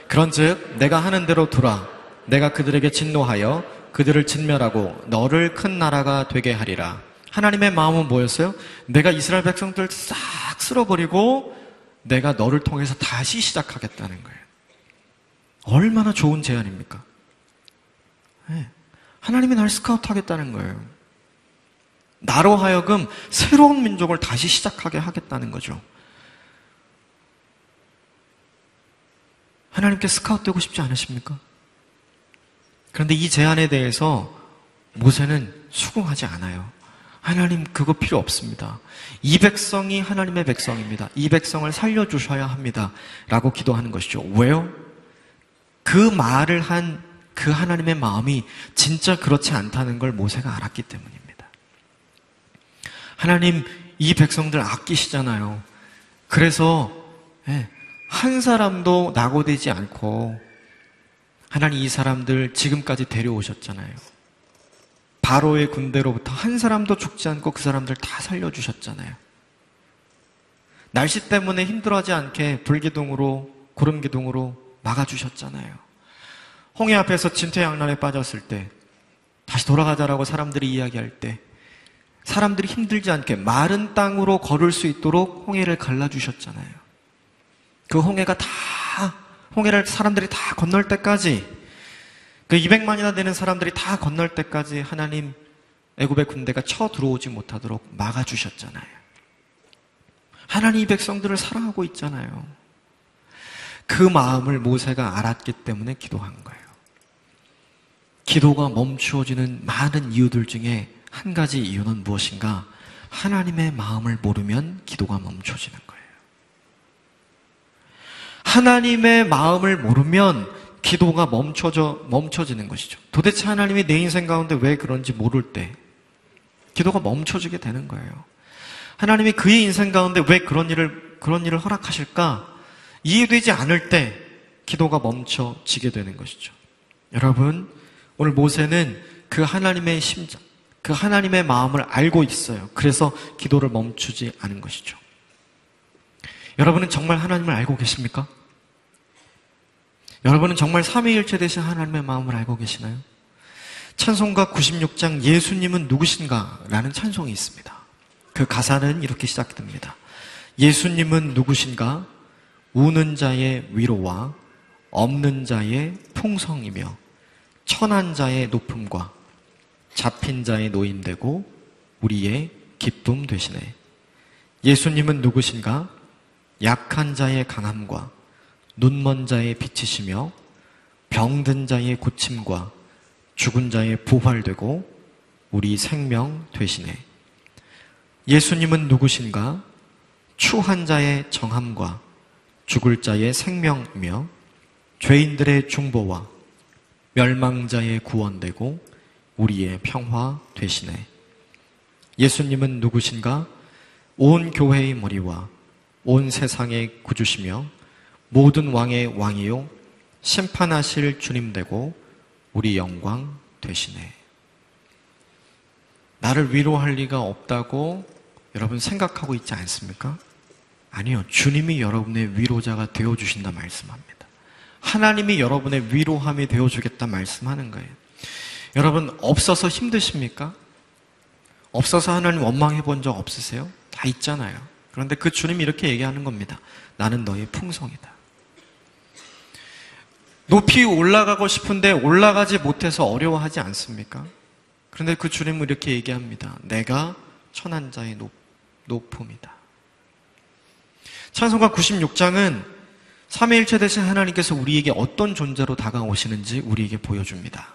그런즉 내가 하는 대로 두라. 내가 그들에게 진노하여 그들을 진멸하고 너를 큰 나라가 되게 하리라. 하나님의 마음은 뭐였어요? 내가 이스라엘 백성들 싹 쓸어버리고 내가 너를 통해서 다시 시작하겠다는 거예요. 얼마나 좋은 제안입니까? 하나님이 날 스카우트 하겠다는 거예요. 나로 하여금 새로운 민족을 다시 시작하게 하겠다는 거죠. 하나님께 스카우트 되고 싶지 않으십니까? 그런데 이 제안에 대해서 모세는 수긍하지 않아요. 하나님 그거 필요 없습니다. 이 백성이 하나님의 백성입니다. 이 백성을 살려주셔야 합니다. 라고 기도하는 것이죠. 왜요? 그 말을 한 그 하나님의 마음이 진짜 그렇지 않다는 걸 모세가 알았기 때문입니다. 하나님 이 백성들 아끼시잖아요. 그래서 한 사람도 낙오되지 않고 하나님 이 사람들 지금까지 데려오셨잖아요. 바로의 군대로부터 한 사람도 죽지 않고 그 사람들 다 살려주셨잖아요. 날씨 때문에 힘들어하지 않게 불기둥으로 구름기둥으로 막아주셨잖아요. 홍해 앞에서 진퇴양난에 빠졌을 때 다시 돌아가자라고 사람들이 이야기할 때 사람들이 힘들지 않게 마른 땅으로 걸을 수 있도록 홍해를 갈라주셨잖아요. 그 홍해를 사람들이 다 건널 때까지, 그 200만이나 되는 사람들이 다 건널 때까지 하나님 애굽의 군대가 쳐 들어오지 못하도록 막아주셨잖아요. 하나님 이 백성들을 사랑하고 있잖아요. 그 마음을 모세가 알았기 때문에 기도한 거예요. 기도가 멈추어지는 많은 이유들 중에 한 가지 이유는 무엇인가? 하나님의 마음을 모르면 기도가 멈춰지는 거예요. 하나님의 마음을 모르면 기도가 멈춰지는 것이죠. 도대체 하나님이 내 인생 가운데 왜 그런지 모를 때 기도가 멈춰지게 되는 거예요. 하나님이 그의 인생 가운데 왜 그런 일을 허락하실까? 이해되지 않을 때 기도가 멈춰지게 되는 것이죠. 여러분, 오늘 모세는 그 하나님의 심정, 그 하나님의 마음을 알고 있어요. 그래서 기도를 멈추지 않은 것이죠. 여러분은 정말 하나님을 알고 계십니까? 여러분은 정말 삼위일체 되신 하나님의 마음을 알고 계시나요? 찬송가 96장 예수님은 누구신가? 라는 찬송이 있습니다. 그 가사는 이렇게 시작됩니다. 예수님은 누구신가? 우는 자의 위로와 없는 자의 풍성이며 천한 자의 높음과 잡힌 자의 노임되고 우리의 기쁨 되시네. 예수님은 누구신가? 약한 자의 강함과 눈먼 자의 빛이시며 병든 자의 고침과 죽은 자의 부활되고 우리 생명 되시네. 예수님은 누구신가? 추한 자의 정함과 죽을 자의 생명이며 죄인들의 중보와 멸망자의 구원되고 우리의 평화 되시네. 예수님은 누구신가? 온 교회의 머리와 온 세상의 구주시며 모든 왕의 왕이요 심판하실 주님 되고 우리 영광 되시네. 나를 위로할 리가 없다고 여러분 생각하고 있지 않습니까? 아니요. 주님이 여러분의 위로자가 되어주신다 말씀합니다. 하나님이 여러분의 위로함이 되어주겠다 말씀하는 거예요. 여러분 없어서 힘드십니까? 없어서 하나님 원망해 본 적 없으세요? 다 있잖아요. 그런데 그 주님이 이렇게 얘기하는 겁니다. 나는 너의 풍성이다. 높이 올라가고 싶은데 올라가지 못해서 어려워하지 않습니까? 그런데 그 주님은 이렇게 얘기합니다. 내가 천한 자의 높음이다. 찬송가 96장은 삼위일체 되신 하나님께서 우리에게 어떤 존재로 다가오시는지 우리에게 보여줍니다.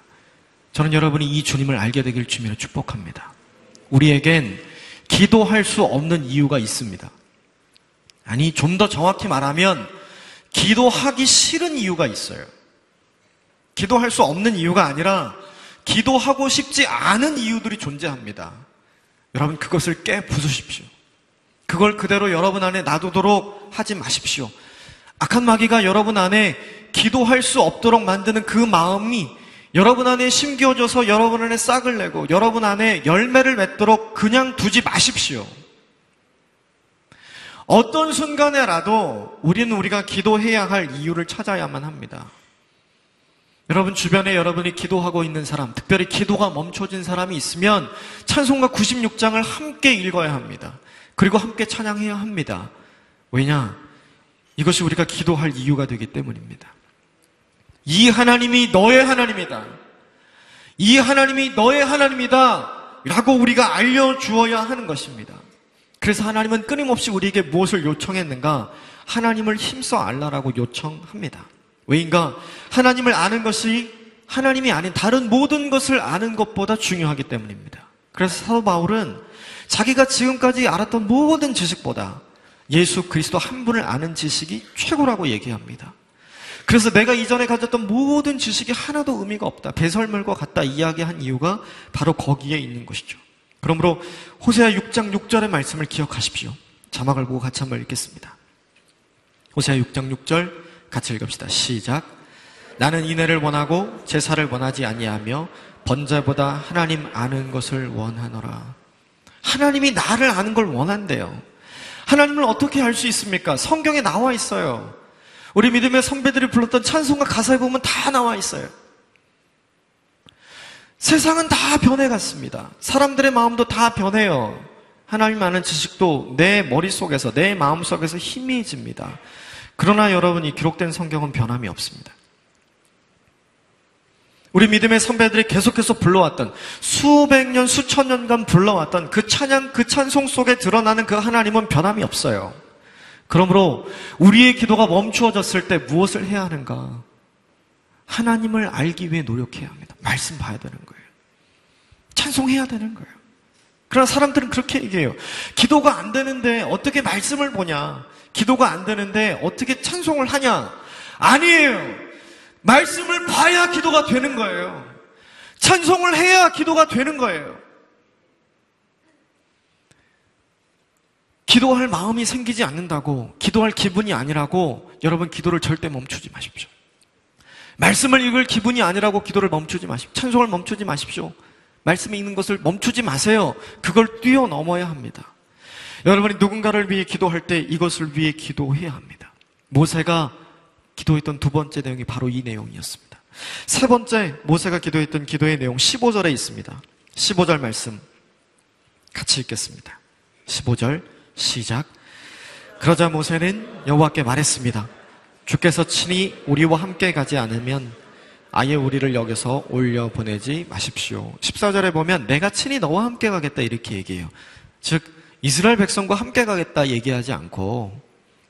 저는 여러분이 이 주님을 알게 되길 주님으로 축복합니다. 우리에겐 기도할 수 없는 이유가 있습니다. 아니, 좀 더 정확히 말하면 기도하기 싫은 이유가 있어요. 기도할 수 없는 이유가 아니라 기도하고 싶지 않은 이유들이 존재합니다. 여러분 그것을 깨부수십시오. 그걸 그대로 여러분 안에 놔두도록 하지 마십시오. 악한 마귀가 여러분 안에 기도할 수 없도록 만드는 그 마음이 여러분 안에 심겨져서 여러분 안에 싹을 내고 여러분 안에 열매를 맺도록 그냥 두지 마십시오. 어떤 순간에라도 우리는 우리가 기도해야 할 이유를 찾아야만 합니다. 여러분 주변에 여러분이 기도하고 있는 사람, 특별히 기도가 멈춰진 사람이 있으면 찬송가 96장을 함께 읽어야 합니다. 그리고 함께 찬양해야 합니다. 왜냐? 이것이 우리가 기도할 이유가 되기 때문입니다. 이 하나님이 너의 하나님이다. 이 하나님이 너의 하나님이다 라고 우리가 알려주어야 하는 것입니다. 그래서 하나님은 끊임없이 우리에게 무엇을 요청했는가? 하나님을 힘써 알라라고 요청합니다. 왜인가? 하나님을 아는 것이 하나님이 아닌 다른 모든 것을 아는 것보다 중요하기 때문입니다. 그래서 사도 바울은 자기가 지금까지 알았던 모든 지식보다 예수 그리스도 한 분을 아는 지식이 최고라고 얘기합니다. 그래서 내가 이전에 가졌던 모든 지식이 하나도 의미가 없다, 배설물과 같다 이야기한 이유가 바로 거기에 있는 것이죠. 그러므로 호세아 6장 6절의 말씀을 기억하십시오. 자막을 보고 같이 한번 읽겠습니다. 호세아 6장 6절 같이 읽읍시다. 시작. 나는 인애를 원하고 제사를 원하지 아니하며 번제보다 하나님 아는 것을 원하노라. 하나님이 나를 아는 걸 원한대요. 하나님을 어떻게 알 수 있습니까? 성경에 나와 있어요. 우리 믿음의 선배들이 불렀던 찬송가 가사에 보면 다 나와 있어요. 세상은 다 변해갔습니다. 사람들의 마음도 다 변해요. 하나님 아는 지식도 내 머릿속에서, 내 마음속에서 희미해집니다. 그러나 여러분, 이 기록된 성경은 변함이 없습니다. 우리 믿음의 선배들이 계속해서 불러왔던, 수백 년, 수천 년간 불러왔던 그 찬양, 그 찬송 속에 드러나는 그 하나님은 변함이 없어요. 그러므로 우리의 기도가 멈추어졌을 때 무엇을 해야 하는가? 하나님을 알기 위해 노력해야 합니다. 말씀 봐야 되는 거예요. 찬송해야 되는 거예요. 그러나 사람들은 그렇게 얘기해요. 기도가 안 되는데 어떻게 말씀을 보냐? 기도가 안 되는데 어떻게 찬송을 하냐? 아니에요. 말씀을 봐야 기도가 되는 거예요. 찬송을 해야 기도가 되는 거예요. 기도할 마음이 생기지 않는다고, 기도할 기분이 아니라고 여러분 기도를 절대 멈추지 마십시오. 말씀을 읽을 기분이 아니라고 기도를 멈추지 마십시오. 찬송을 멈추지 마십시오. 말씀에 있는 것을 멈추지 마세요. 그걸 뛰어넘어야 합니다. 여러분이 누군가를 위해 기도할 때 이것을 위해 기도해야 합니다. 모세가 기도했던 두 번째 내용이 바로 이 내용이었습니다. 세 번째 모세가 기도했던 기도의 내용 15절에 있습니다. 15절 말씀 같이 읽겠습니다. 15절 시작. 그러자 모세는 여호와께 말했습니다. 주께서 친히 우리와 함께 가지 않으면 아예 우리를 여기서 올려보내지 마십시오. 14절에 보면 내가 친히 너와 함께 가겠다 이렇게 얘기해요. 즉 이스라엘 백성과 함께 가겠다 얘기하지 않고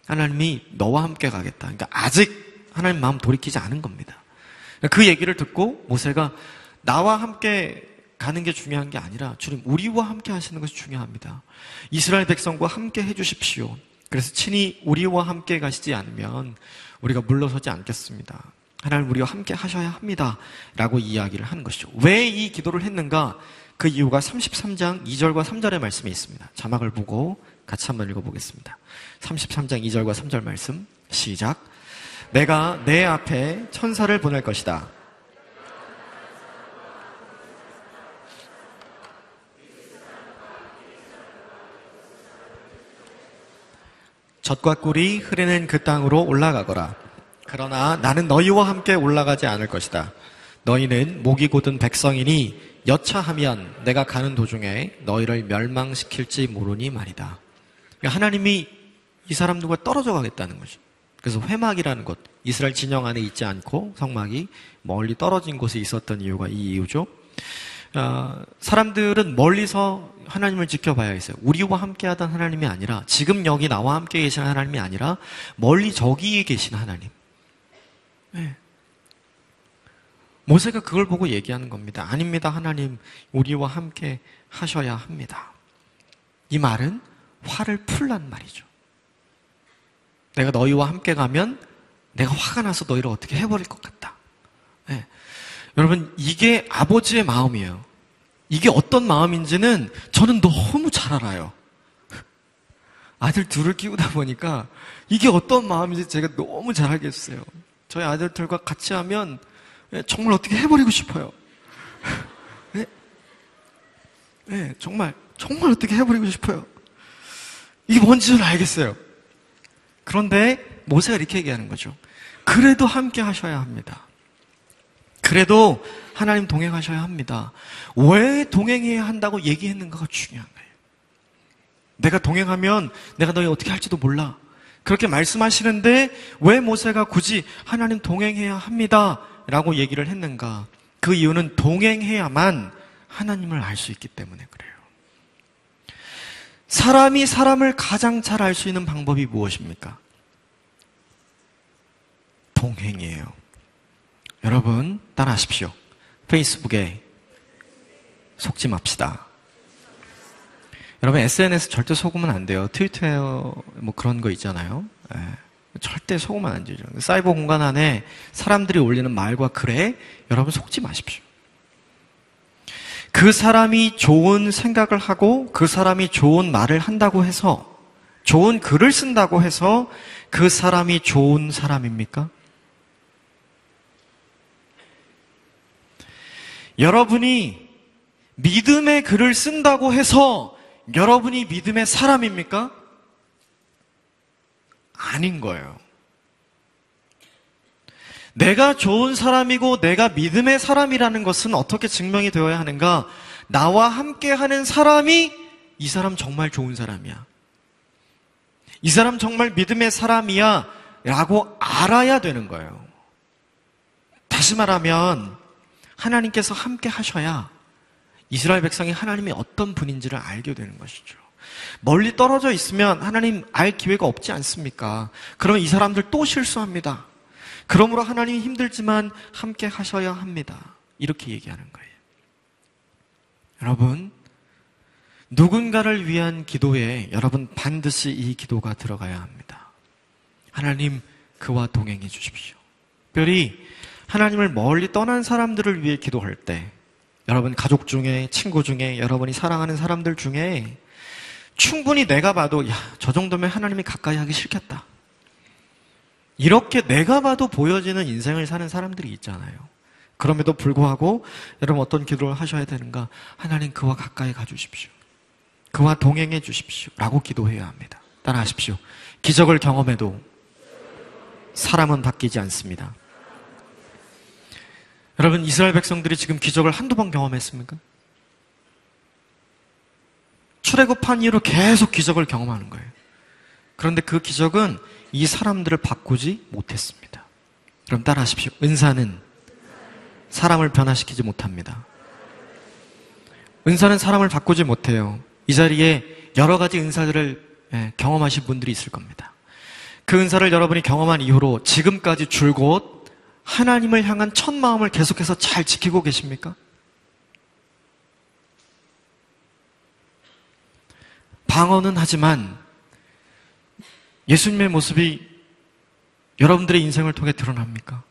하나님이 너와 함께 가겠다. 그러니까 아직 하나님 마음 돌이키지 않은 겁니다. 그 얘기를 듣고 모세가 나와 함께 가는 게 중요한 게 아니라 주님 우리와 함께 하시는 것이 중요합니다. 이스라엘 백성과 함께 해주십시오. 그래서 친히 우리와 함께 가시지 않으면 우리가 물러서지 않겠습니다. 하나님 우리와 함께 하셔야 합니다. 라고 이야기를 하는 것이죠. 왜 이 기도를 했는가? 그 이유가 33장 2절과 3절의 말씀에 있습니다. 자막을 보고 같이 한번 읽어보겠습니다. 33장 2절과 3절 말씀 시작. 내가 내 앞에 천사를 보낼 것이다. 젖과 꿀이 흐르는 그 땅으로 올라가거라. 그러나 나는 너희와 함께 올라가지 않을 것이다. 너희는 목이 곧은 백성이니 여차하면 내가 가는 도중에 너희를 멸망시킬지 모르니 말이다. 그러니까 하나님이 이 사람들과 떨어져 가겠다는 거죠. 그래서 회막이라는 곳, 이스라엘 진영 안에 있지 않고 성막이 멀리 떨어진 곳에 있었던 이유가 이 이유죠. 사람들은 멀리서 하나님을 지켜봐야 했어요. 우리와 함께 하던 하나님이 아니라 지금 여기 나와 함께 계신 하나님이 아니라 멀리 저기에 계신 하나님. 네. 모세가 그걸 보고 얘기하는 겁니다. 아닙니다. 하나님 우리와 함께 하셔야 합니다. 이 말은 화를 풀란 말이죠. 내가 너희와 함께 가면 내가 화가 나서 너희를 어떻게 해버릴 것 같다. 네. 여러분 이게 아버지의 마음이에요. 이게 어떤 마음인지는 저는 너무 잘 알아요. 아들 둘을 키우다 보니까 이게 어떤 마음인지 제가 너무 잘 알겠어요. 저희 아들들과 같이 하면 정말 어떻게 해버리고 싶어요. 네? 네, 정말 어떻게 해버리고 싶어요. 이게 뭔지 저는 알겠어요. 그런데 모세가 이렇게 얘기하는 거죠. 그래도 함께 하셔야 합니다. 그래도 하나님 동행하셔야 합니다. 왜 동행해야 한다고 얘기했는가가 중요한 거예요. 내가 동행하면 내가 너희 어떻게 할지도 몰라. 그렇게 말씀하시는데 왜 모세가 굳이 하나님 동행해야 합니다 라고 얘기를 했는가? 그 이유는 동행해야만 하나님을 알 수 있기 때문에 그래요. 사람이 사람을 가장 잘 알 수 있는 방법이 무엇입니까? 동행이에요. 여러분 따라하십시오. 페이스북에 속지 맙시다. 여러분 SNS 절대 속으면 안 돼요. 트위터에 뭐 그런 거 있잖아요. 네. 절대 속으면 안 되죠. 사이버 공간 안에 사람들이 올리는 말과 글에 여러분 속지 마십시오. 그 사람이 좋은 생각을 하고 그 사람이 좋은 말을 한다고 해서 좋은 글을 쓴다고 해서 그 사람이 좋은 사람입니까? 여러분이 믿음의 글을 쓴다고 해서 여러분이 믿음의 사람입니까? 아닌 거예요. 내가 좋은 사람이고 내가 믿음의 사람이라는 것은 어떻게 증명이 되어야 하는가? 나와 함께 하는 사람이 이 사람 정말 좋은 사람이야. 이 사람 정말 믿음의 사람이야 라고 알아야 되는 거예요. 다시 말하면 하나님께서 함께 하셔야 이스라엘 백성이 하나님이 어떤 분인지를 알게 되는 것이죠. 멀리 떨어져 있으면 하나님 알 기회가 없지 않습니까? 그러면 이 사람들 또 실수합니다. 그러므로 하나님이 힘들지만 함께 하셔야 합니다. 이렇게 얘기하는 거예요. 여러분, 누군가를 위한 기도에 여러분 반드시 이 기도가 들어가야 합니다. 하나님 그와 동행해 주십시오. 특별히 하나님을 멀리 떠난 사람들을 위해 기도할 때 여러분 가족 중에 친구 중에 여러분이 사랑하는 사람들 중에 충분히 내가 봐도 저 정도면 하나님이 가까이 하기 싫겠다. 이렇게 내가 봐도 보여지는 인생을 사는 사람들이 있잖아요. 그럼에도 불구하고 여러분 어떤 기도를 하셔야 되는가? 하나님 그와 가까이 가주십시오. 그와 동행해 주십시오. 라고 기도해야 합니다. 따라하십시오. 기적을 경험해도 사람은 바뀌지 않습니다. 여러분, 이스라엘 백성들이 지금 기적을 한두 번 경험했습니까? 출애굽한 이후로 계속 기적을 경험하는 거예요. 그런데 그 기적은 이 사람들을 바꾸지 못했습니다. 그럼 따라하십시오. 은사는 사람을 변화시키지 못합니다. 은사는 사람을 바꾸지 못해요. 이 자리에 여러 가지 은사들을 경험하신 분들이 있을 겁니다. 그 은사를 여러분이 경험한 이후로 지금까지 줄곧 하나님을 향한 첫 마음을 계속해서 잘 지키고 계십니까? 방언은 하지만 예수님의 모습이 여러분들의 인생을 통해 드러납니까?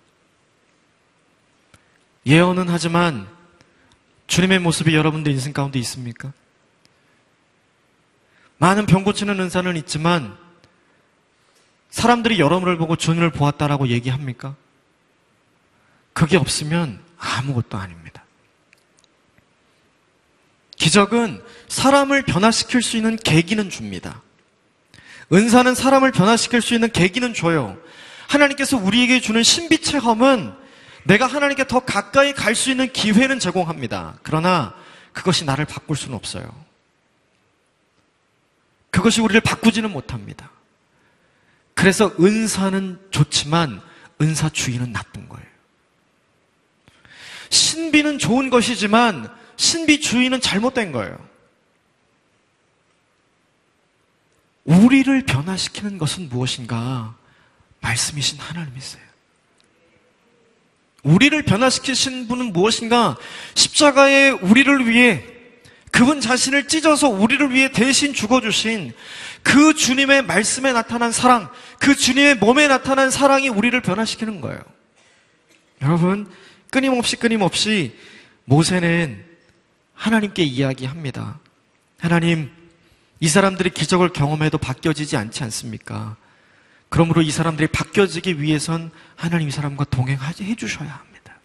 예언은 하지만 주님의 모습이 여러분들 인생 가운데 있습니까? 많은 병 고치는 은사는 있지만 사람들이 여러분을 보고 주님을 보았다라고 얘기합니까? 그게 없으면 아무것도 아닙니다. 기적은 사람을 변화시킬 수 있는 계기는 줍니다. 은사는 사람을 변화시킬 수 있는 계기는 줘요. 하나님께서 우리에게 주는 신비 체험은 내가 하나님께 더 가까이 갈 수 있는 기회는 제공합니다. 그러나 그것이 나를 바꿀 수는 없어요. 그것이 우리를 바꾸지는 못합니다. 그래서 은사는 좋지만 은사주의는 나쁜 거예요. 신비는 좋은 것이지만 신비주의는 잘못된 거예요. 우리를 변화시키는 것은 무엇인가? 말씀이신 하나님이세요. 우리를 변화시키신 분은 무엇인가? 십자가에 우리를 위해 그분 자신을 찢어서 우리를 위해 대신 죽어주신 그 주님의 말씀에 나타난 사랑, 그 주님의 몸에 나타난 사랑이 우리를 변화시키는 거예요. 여러분, 끊임없이 모세는 하나님께 이야기합니다. 하나님, 이 사람들이 기적을 경험해도 바뀌어지지 않지 않습니까? 그러므로 이 사람들이 바뀌어지기 위해선 하나님 이 사람과 동행해 주셔야 합니다.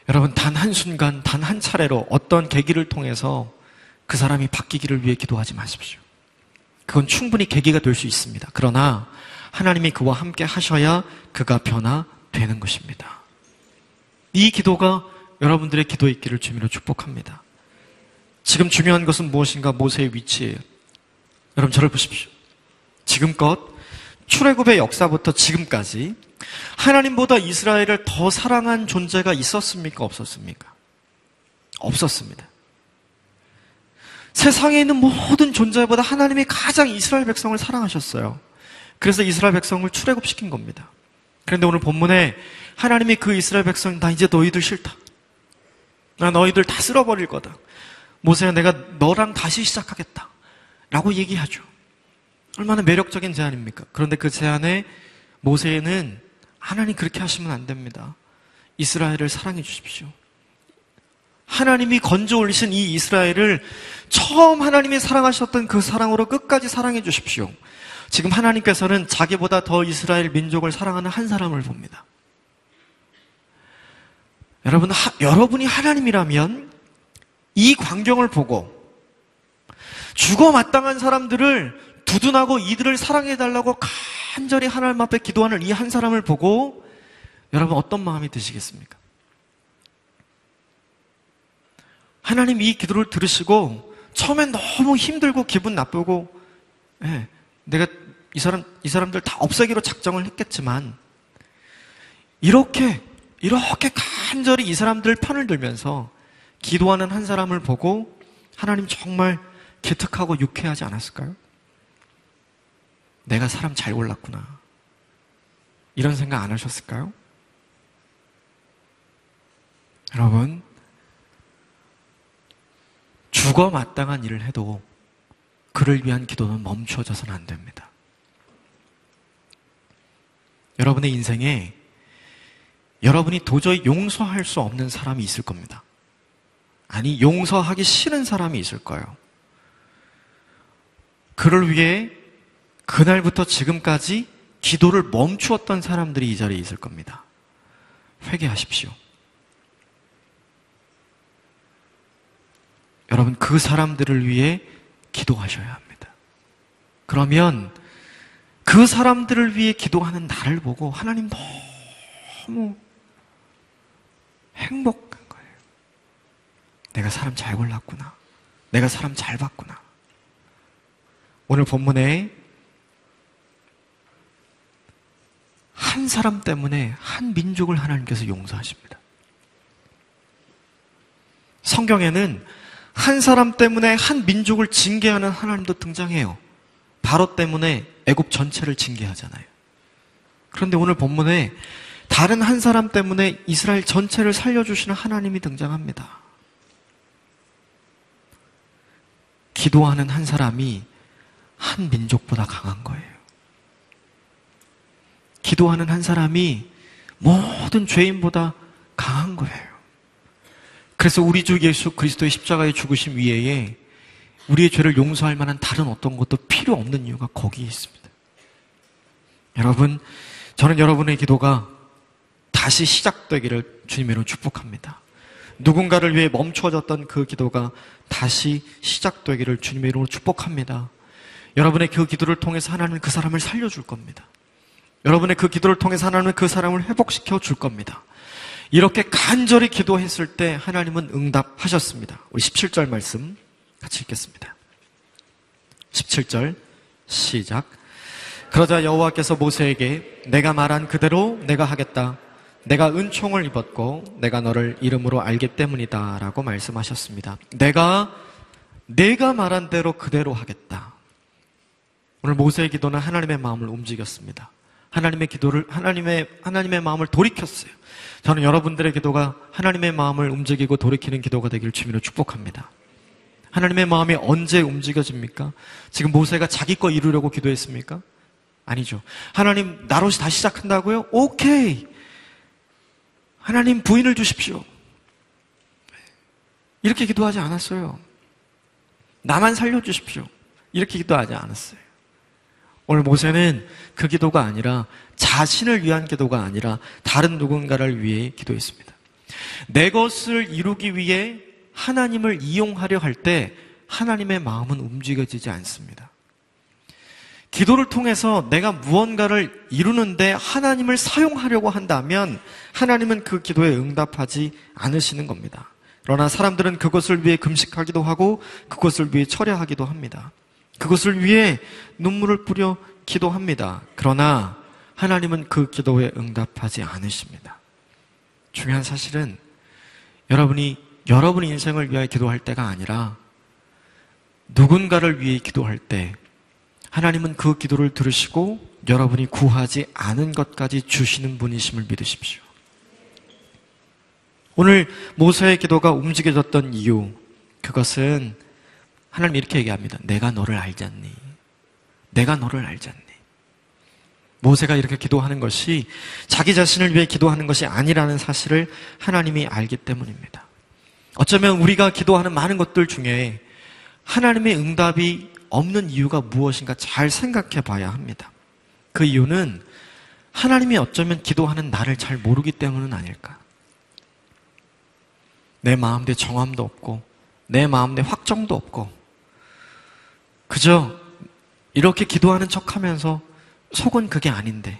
여러분, 단 한순간, 단 한 차례로 어떤 계기를 통해서 그 사람이 바뀌기를 위해 기도하지 마십시오. 그건 충분히 계기가 될 수 있습니다. 그러나 하나님이 그와 함께 하셔야 그가 변화되는 것입니다. 이 기도가 여러분들의 기도의 있기를 주님으로 축복합니다. 지금 중요한 것은 무엇인가? 모세의 위치예요. 여러분, 저를 보십시오. 지금껏 출애굽의 역사부터 지금까지 하나님보다 이스라엘을 더 사랑한 존재가 있었습니까? 없었습니까? 없었습니다. 세상에 있는 모든 존재보다 하나님이 가장 이스라엘 백성을 사랑하셨어요. 그래서 이스라엘 백성을 출애굽시킨 겁니다. 그런데 오늘 본문에 하나님이 그 이스라엘 백성, 나 이제 너희들 싫다. 나 너희들 다 쓸어버릴 거다. 모세야, 내가 너랑 다시 시작하겠다. 라고 얘기하죠. 얼마나 매력적인 제안입니까? 그런데 그 제안에 모세는 하나님 그렇게 하시면 안 됩니다. 이스라엘을 사랑해 주십시오. 하나님이 건져 올리신 이 이스라엘을 처음 하나님이 사랑하셨던 그 사랑으로 끝까지 사랑해 주십시오. 지금 하나님께서는 자기보다 더 이스라엘 민족을 사랑하는 한 사람을 봅니다. 여러분이 하나님이라면 이 광경을 보고 죽어 마땅한 사람들을 두둔하고 이들을 사랑해달라고 간절히 하나님 앞에 기도하는 이 한 사람을 보고 여러분 어떤 마음이 드시겠습니까? 하나님 이 기도를 들으시고 처음엔 너무 힘들고 기분 나쁘고 내가 이 사람들 다 없애기로 작정을 했겠지만 이렇게 간절히 이 사람들 편을 들면서 기도하는 한 사람을 보고 하나님 정말 기특하고 유쾌하지 않았을까요? 내가 사람 잘 골랐구나. 이런 생각 안 하셨을까요? 여러분, 죽어 마땅한 일을 해도 그를 위한 기도는 멈춰져서는 안 됩니다. 여러분의 인생에 여러분이 도저히 용서할 수 없는 사람이 있을 겁니다. 아니, 용서하기 싫은 사람이 있을 거예요. 그를 위해 그날부터 지금까지 기도를 멈추었던 사람들이 이 자리에 있을 겁니다. 회개하십시오. 여러분, 그 사람들을 위해 기도하셔야 합니다. 그러면 그 사람들을 위해 기도하는 나를 보고 하나님 너무 행복한 거예요. 내가 사람 잘 골랐구나. 내가 사람 잘 봤구나. 오늘 본문에 한 사람 때문에 한 민족을 하나님께서 용서하십니다. 성경에는 한 사람 때문에 한 민족을 징계하는 하나님도 등장해요. 바로 때문에 애굽 전체를 징계하잖아요. 그런데 오늘 본문에 다른 한 사람 때문에 이스라엘 전체를 살려주시는 하나님이 등장합니다. 기도하는 한 사람이 한 민족보다 강한 거예요. 기도하는 한 사람이 모든 죄인보다 강한 거예요. 그래서 우리 주 예수 그리스도의 십자가의 죽으심 위에 우리의 죄를 용서할 만한 다른 어떤 것도 필요 없는 이유가 거기에 있습니다. 여러분, 저는 여러분의 기도가 다시 시작되기를 주님으로 축복합니다. 누군가를 위해 멈춰졌던 그 기도가 다시 시작되기를 주님의 이름으로 축복합니다. 여러분의 그 기도를 통해서 하나님은 그 사람을 살려줄 겁니다. 여러분의 그 기도를 통해서 하나님은 그 사람을 회복시켜 줄 겁니다. 이렇게 간절히 기도했을 때 하나님은 응답하셨습니다. 우리 17절 말씀 같이 읽겠습니다. 17절 시작. 그러자 여호와께서 모세에게 내가 말한 그대로 내가 하겠다. 내가 은총을 입었고 내가 너를 이름으로 알기 때문이다 라고 말씀하셨습니다. 내가 말한 대로 그대로 하겠다. 오늘 모세의 기도는 하나님의 마음을 움직였습니다. 하나님의 마음을 돌이켰어요. 저는 여러분들의 기도가 하나님의 마음을 움직이고 돌이키는 기도가 되기를 주님으로 축복합니다. 하나님의 마음이 언제 움직여집니까? 지금 모세가 자기 거 이루려고 기도했습니까? 아니죠. 하나님, 나로 다시 시작한다고요? 오케이. 하나님, 부인을 주십시오. 이렇게 기도하지 않았어요. 나만 살려주십시오. 이렇게 기도하지 않았어요. 오늘 모세는 그 기도가 아니라 자신을 위한 기도가 아니라 다른 누군가를 위해 기도했습니다. 내 것을 이루기 위해 하나님을 이용하려 할 때 하나님의 마음은 움직여지지 않습니다. 기도를 통해서 내가 무언가를 이루는데 하나님을 사용하려고 한다면 하나님은 그 기도에 응답하지 않으시는 겁니다. 그러나 사람들은 그것을 위해 금식하기도 하고 그것을 위해 철야하기도 합니다. 그것을 위해 눈물을 뿌려 기도합니다. 그러나 하나님은 그 기도에 응답하지 않으십니다. 중요한 사실은 여러분이 인생을 위하여 기도할 때가 아니라 누군가를 위해 기도할 때 하나님은 그 기도를 들으시고 여러분이 구하지 않은 것까지 주시는 분이심을 믿으십시오. 오늘 모세의 기도가 움직여졌던 이유, 그것은 하나님 이렇게 얘기합니다. 내가 너를 알지 않니? 내가 너를 알지 않니? 모세가 이렇게 기도하는 것이 자기 자신을 위해 기도하는 것이 아니라는 사실을 하나님이 알기 때문입니다. 어쩌면 우리가 기도하는 많은 것들 중에 하나님의 응답이 없는 이유가 무엇인가 잘 생각해 봐야 합니다. 그 이유는 하나님이 어쩌면 기도하는 나를 잘 모르기 때문은 아닐까? 내 마음에 정함도 없고 내 마음에 확정도 없고 그저 이렇게 기도하는 척하면서 속은 그게 아닌데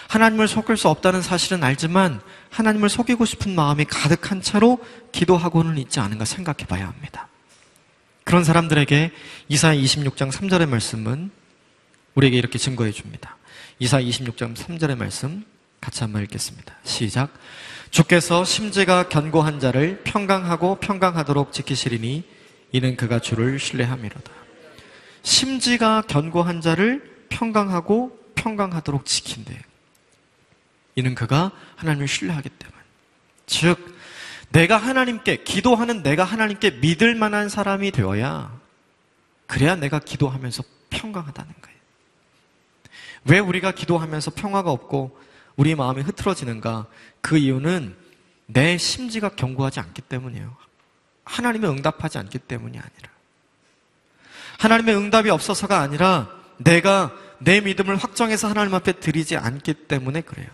하나님을 속일 수 없다는 사실은 알지만 하나님을 속이고 싶은 마음이 가득한 채로 기도하고는 있지 않은가 생각해 봐야 합니다. 그런 사람들에게 이사야 26장 3절의 말씀은 우리에게 이렇게 증거해 줍니다. 이사야 26장 3절의 말씀 같이 한번 읽겠습니다. 시작. 주께서 심지가 견고한 자를 평강하고 평강하도록 지키시리니 이는 그가 주를 신뢰함이로다. 심지가 견고한 자를 평강하고 평강하도록 지킨대. 이는 그가 하나님을 신뢰하기 때문. 즉 내가 하나님께 기도하는 내가 하나님께 믿을 만한 사람이 되어야 그래야 내가 기도하면서 평강하다는 거예요. 왜 우리가 기도하면서 평화가 없고 우리 마음이 흐트러지는가? 그 이유는 내 심지가 견고하지 않기 때문이에요. 하나님의 응답하지 않기 때문이 아니라 하나님의 응답이 없어서가 아니라 내가 내 믿음을 확정해서 하나님 앞에 드리지 않기 때문에 그래요.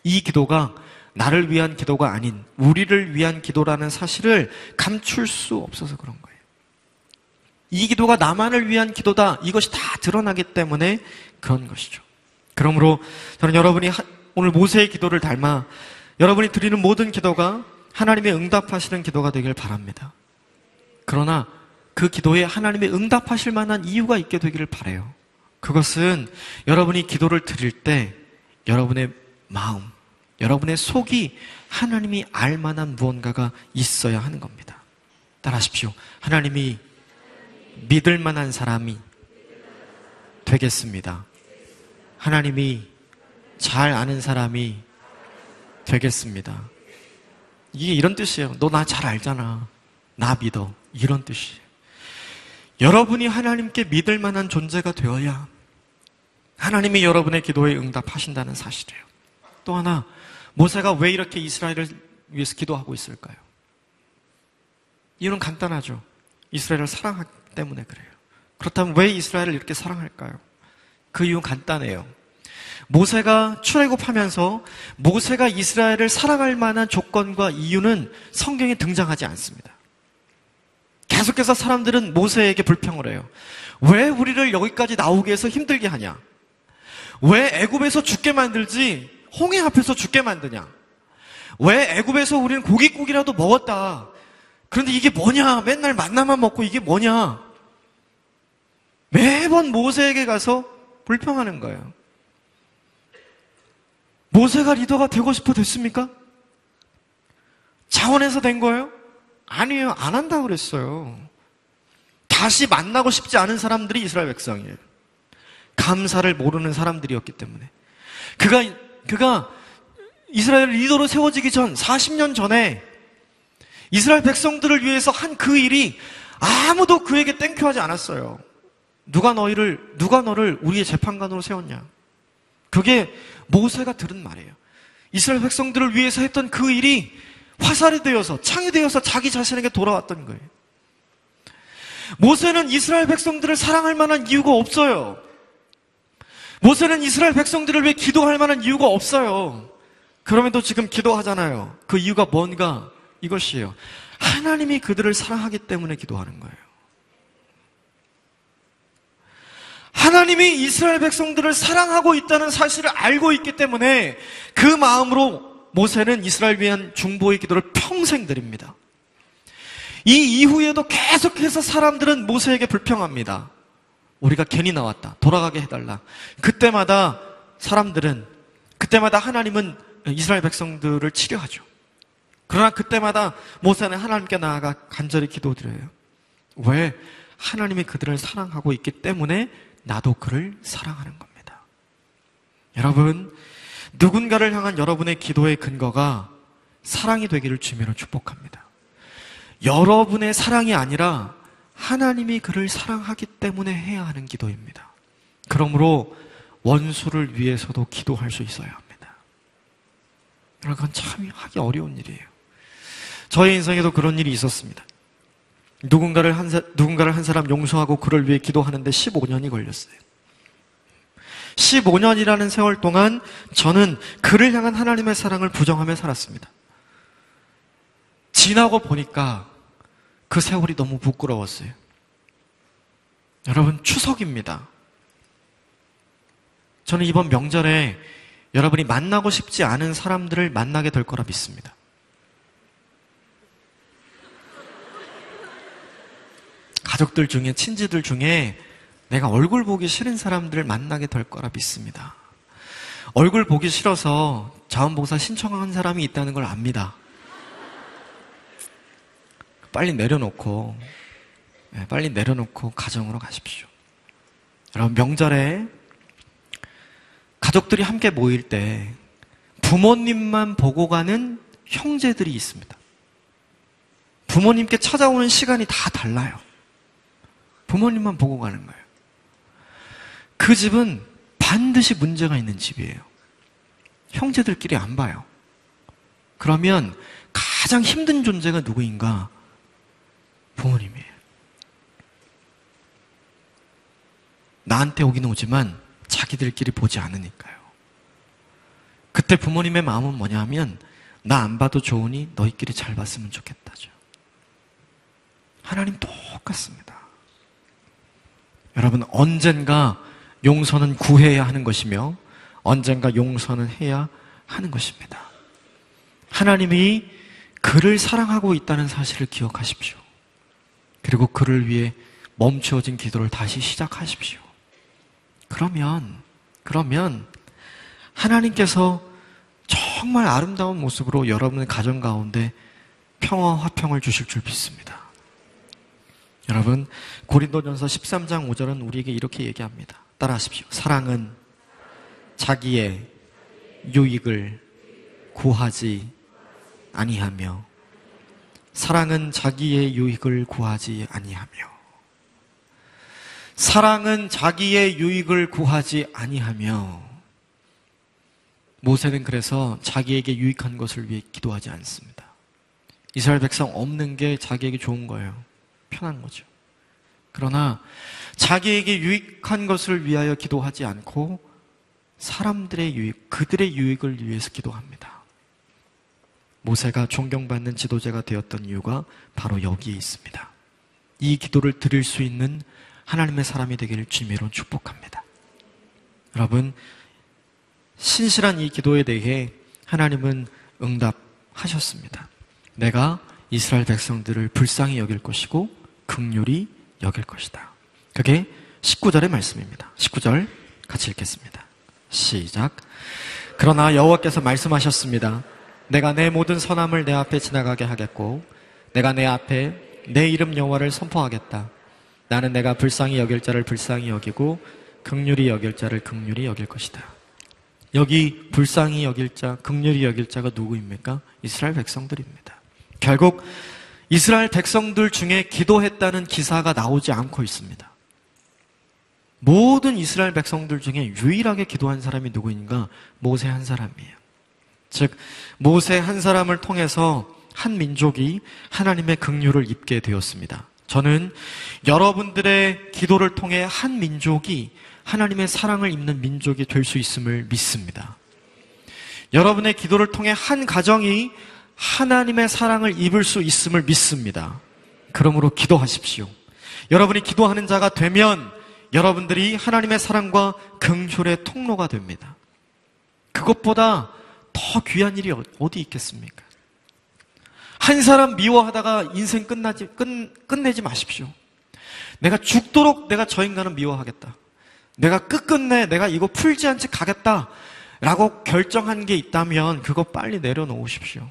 이 기도가 나를 위한 기도가 아닌 우리를 위한 기도라는 사실을 감출 수 없어서 그런 거예요. 이 기도가 나만을 위한 기도다, 이것이 다 드러나기 때문에 그런 것이죠. 그러므로 저는 여러분이 오늘 모세의 기도를 닮아 여러분이 드리는 모든 기도가 하나님의 응답하시는 기도가 되길 바랍니다. 그러나 그 기도에 하나님의 응답하실 만한 이유가 있게 되기를 바라요. 그것은 여러분이 기도를 드릴 때 여러분의 마음, 여러분의 속이 하나님이 알 만한 무언가가 있어야 하는 겁니다. 따라하십시오. 하나님이 믿을 만한 사람이 되겠습니다. 하나님이 잘 아는 사람이 되겠습니다. 이게 이런 뜻이에요. 너 나 잘 알잖아. 나 믿어. 이런 뜻이에요. 여러분이 하나님께 믿을 만한 존재가 되어야 하나님이 여러분의 기도에 응답하신다는 사실이에요. 또 하나, 모세가 왜 이렇게 이스라엘을 위해서 기도하고 있을까요? 이유는 간단하죠. 이스라엘을 사랑하기 때문에 그래요. 그렇다면 왜 이스라엘을 이렇게 사랑할까요? 그 이유는 간단해요. 모세가 출애굽하면서 모세가 이스라엘을 사랑할 만한 조건과 이유는 성경에 등장하지 않습니다. 계속해서 사람들은 모세에게 불평을 해요. 왜 우리를 여기까지 나오게 해서 힘들게 하냐? 왜 애굽에서 죽게 만들지 홍해 앞에서 죽게 만드냐? 왜 애굽에서 우리는 고깃국이라도 먹었다. 그런데 이게 뭐냐? 맨날 만나만 먹고 이게 뭐냐? 매번 모세에게 가서 불평하는 거예요. 모세가 리더가 되고 싶어 됐습니까? 자원해서 된 거예요? 아니에요. 안 한다고 그랬어요. 다시 만나고 싶지 않은 사람들이 이스라엘 백성이에요. 감사를 모르는 사람들이었기 때문에. 그가 이스라엘 리더로 세워지기 전 40년 전에 이스라엘 백성들을 위해서 한 그 일이 아무도 그에게 땡큐하지 않았어요. 누가 너를 우리의 재판관으로 세웠냐? 그게 모세가 들은 말이에요. 이스라엘 백성들을 위해서 했던 그 일이 화살이 되어서 창이 되어서 자기 자신에게 돌아왔던 거예요. 모세는 이스라엘 백성들을 사랑할 만한 이유가 없어요. 모세는 이스라엘 백성들을 위해 기도할 만한 이유가 없어요. 그럼에도 지금 기도하잖아요. 그 이유가 뭔가? 이것이에요. 하나님이 그들을 사랑하기 때문에 기도하는 거예요. 하나님이 이스라엘 백성들을 사랑하고 있다는 사실을 알고 있기 때문에 그 마음으로 모세는 이스라엘 위한 중보의 기도를 평생 드립니다. 이 이후에도 계속해서 사람들은 모세에게 불평합니다. 우리가 괜히 나왔다. 돌아가게 해달라. 그때마다 하나님은 이스라엘 백성들을 치료하죠. 그러나 그때마다 모세는 하나님께 나아가 간절히 기도드려요. 왜? 하나님이 그들을 사랑하고 있기 때문에 나도 그를 사랑하는 겁니다. 여러분, 누군가를 향한 여러분의 기도의 근거가 사랑이 되기를 주님으로 축복합니다. 여러분의 사랑이 아니라 하나님이 그를 사랑하기 때문에 해야 하는 기도입니다. 그러므로 원수를 위해서도 기도할 수 있어야 합니다. 여러분, 그건 참 하기 어려운 일이에요. 저의 인생에도 그런 일이 있었습니다. 누군가를 한 사람 용서하고 그를 위해 기도하는데 15년이 걸렸어요. 15년이라는 세월 동안 저는 그를 향한 하나님의 사랑을 부정하며 살았습니다. 지나고 보니까 그 세월이 너무 부끄러웠어요. 여러분, 추석입니다. 저는 이번 명절에 여러분이 만나고 싶지 않은 사람들을 만나게 될 거라 믿습니다. 가족들 중에, 친지들 중에 내가 얼굴 보기 싫은 사람들을 만나게 될 거라 믿습니다. 얼굴 보기 싫어서 자원봉사 신청한 사람이 있다는 걸 압니다. 빨리 내려놓고 가정으로 가십시오. 여러분, 명절에 가족들이 함께 모일 때 부모님만 보고 가는 형제들이 있습니다. 부모님께 찾아오는 시간이 다 달라요. 부모님만 보고 가는 거예요. 그 집은 반드시 문제가 있는 집이에요. 형제들끼리 안 봐요. 그러면 가장 힘든 존재가 누구인가? 부모님이에요. 나한테 오긴 오지만 자기들끼리 보지 않으니까요. 그때 부모님의 마음은 뭐냐면 나 안 봐도 좋으니 너희끼리 잘 봤으면 좋겠다죠. 하나님 똑같습니다. 여러분, 언젠가 용서는 구해야 하는 것이며 언젠가 용서는 해야 하는 것입니다. 하나님이 그를 사랑하고 있다는 사실을 기억하십시오. 그리고 그를 위해 멈추어진 기도를 다시 시작하십시오. 그러면 하나님께서 정말 아름다운 모습으로 여러분의 가정 가운데 평화, 화평을 주실 줄 믿습니다. 여러분, 고린도전서 13장 5절은 우리에게 이렇게 얘기합니다. 따라하십시오. 사랑은 자기의 유익을 구하지 아니하며, 사랑은 자기의 유익을 구하지 아니하며, 사랑은 자기의 유익을 구하지 아니하며. 모세는 그래서 자기에게 유익한 것을 위해 기도하지 않습니다. 이스라엘 백성 없는 게 자기에게 좋은 거예요. 편한 거죠. 그러나 자기에게 유익한 것을 위하여 기도하지 않고 사람들의 유익, 그들의 유익을 위해서 기도합니다. 모세가 존경받는 지도자가 되었던 이유가 바로 여기에 있습니다. 이 기도를 드릴 수 있는 하나님의 사람이 되기를 주님으로 축복합니다. 여러분, 신실한 이 기도에 대해 하나님은 응답하셨습니다. 내가 이스라엘 백성들을 불쌍히 여길 것이고 긍휼히 여길 것이다. 그게 19절의 말씀입니다. 19절 같이 읽겠습니다. 시작. 그러나 여호와께서 말씀하셨습니다. 내가 내 모든 선함을 내 앞에 지나가게 하겠고 내가 내 앞에 내 이름 여호와를 선포하겠다. 나는 내가 불쌍히 여길 자를 불쌍히 여기고 긍휼히 여길 자를 긍휼히 여길 것이다. 여기 불쌍히 여길 자, 긍휼히 여길 자가 누구입니까? 이스라엘 백성들입니다. 결국 이스라엘 백성들 중에 기도했다는 기사가 나오지 않고 있습니다. 모든 이스라엘 백성들 중에 유일하게 기도한 사람이 누구인가? 모세 한 사람이에요. 즉 모세 한 사람을 통해서 한 민족이 하나님의 긍휼을 입게 되었습니다. 저는 여러분들의 기도를 통해 한 민족이 하나님의 사랑을 입는 민족이 될 수 있음을 믿습니다. 여러분의 기도를 통해 한 가정이 하나님의 사랑을 입을 수 있음을 믿습니다. 그러므로 기도하십시오. 여러분이 기도하는 자가 되면 여러분들이 하나님의 사랑과 긍휼의 통로가 됩니다. 그것보다 더 귀한 일이 어디 있겠습니까? 한 사람 미워하다가 인생 끝내지 마십시오. 내가 죽도록 내가 저 인간은 미워하겠다. 내가 끝끝내 내가 이거 풀지 않지 가겠다 라고 결정한 게 있다면 그거 빨리 내려놓으십시오.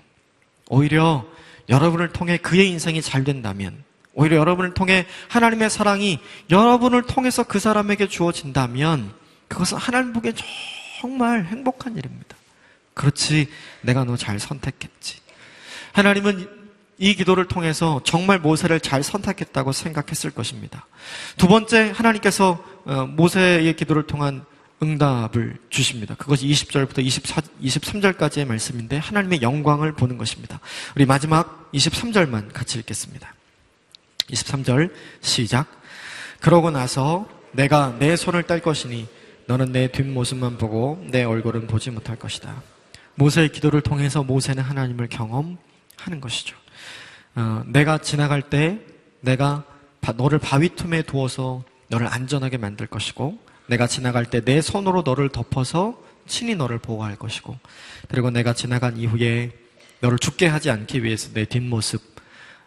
오히려 여러분을 통해 그의 인생이 잘 된다면, 오히려 여러분을 통해 하나님의 사랑이 여러분을 통해서 그 사람에게 주어진다면 그것은 하나님 보기에 정말 행복한 일입니다. 그렇지, 내가 너 잘 선택했지. 하나님은 이 기도를 통해서 정말 모세를 잘 선택했다고 생각했을 것입니다. 두 번째, 하나님께서 모세의 기도를 통한 응답을 주십니다. 그것이 20절부터 23절까지의 말씀인데 하나님의 영광을 보는 것입니다. 우리 마지막 23절만 같이 읽겠습니다. 23절 시작. 그러고 나서 내가 내 손을 뗄 것이니 너는 내 뒷모습만 보고 내 얼굴은 보지 못할 것이다. 모세의 기도를 통해서 모세는 하나님을 경험하는 것이죠. 내가 지나갈 때 내가 너를 바위 틈에 두어서 너를 안전하게 만들 것이고, 내가 지나갈 때 내 손으로 너를 덮어서 친히 너를 보호할 것이고, 그리고 내가 지나간 이후에 너를 죽게 하지 않기 위해서 내 뒷모습,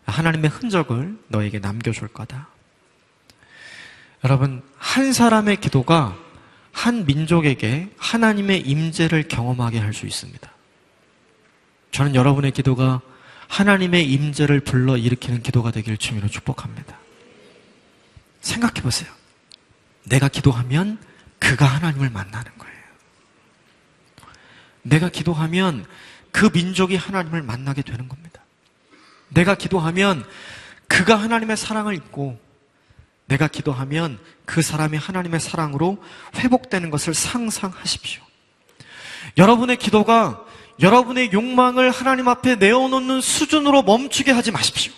하나님의 흔적을 너에게 남겨줄 거다. 여러분, 한 사람의 기도가 한 민족에게 하나님의 임재를 경험하게 할 수 있습니다. 저는 여러분의 기도가 하나님의 임재를 불러일으키는 기도가 되기를 주님으로 축복합니다. 생각해 보세요. 내가 기도하면 그가 하나님을 만나는 거예요. 내가 기도하면 그 민족이 하나님을 만나게 되는 겁니다. 내가 기도하면 그가 하나님의 사랑을 입고, 내가 기도하면 그 사람이 하나님의 사랑으로 회복되는 것을 상상하십시오. 여러분의 기도가 여러분의 욕망을 하나님 앞에 내어놓는 수준으로 멈추게 하지 마십시오.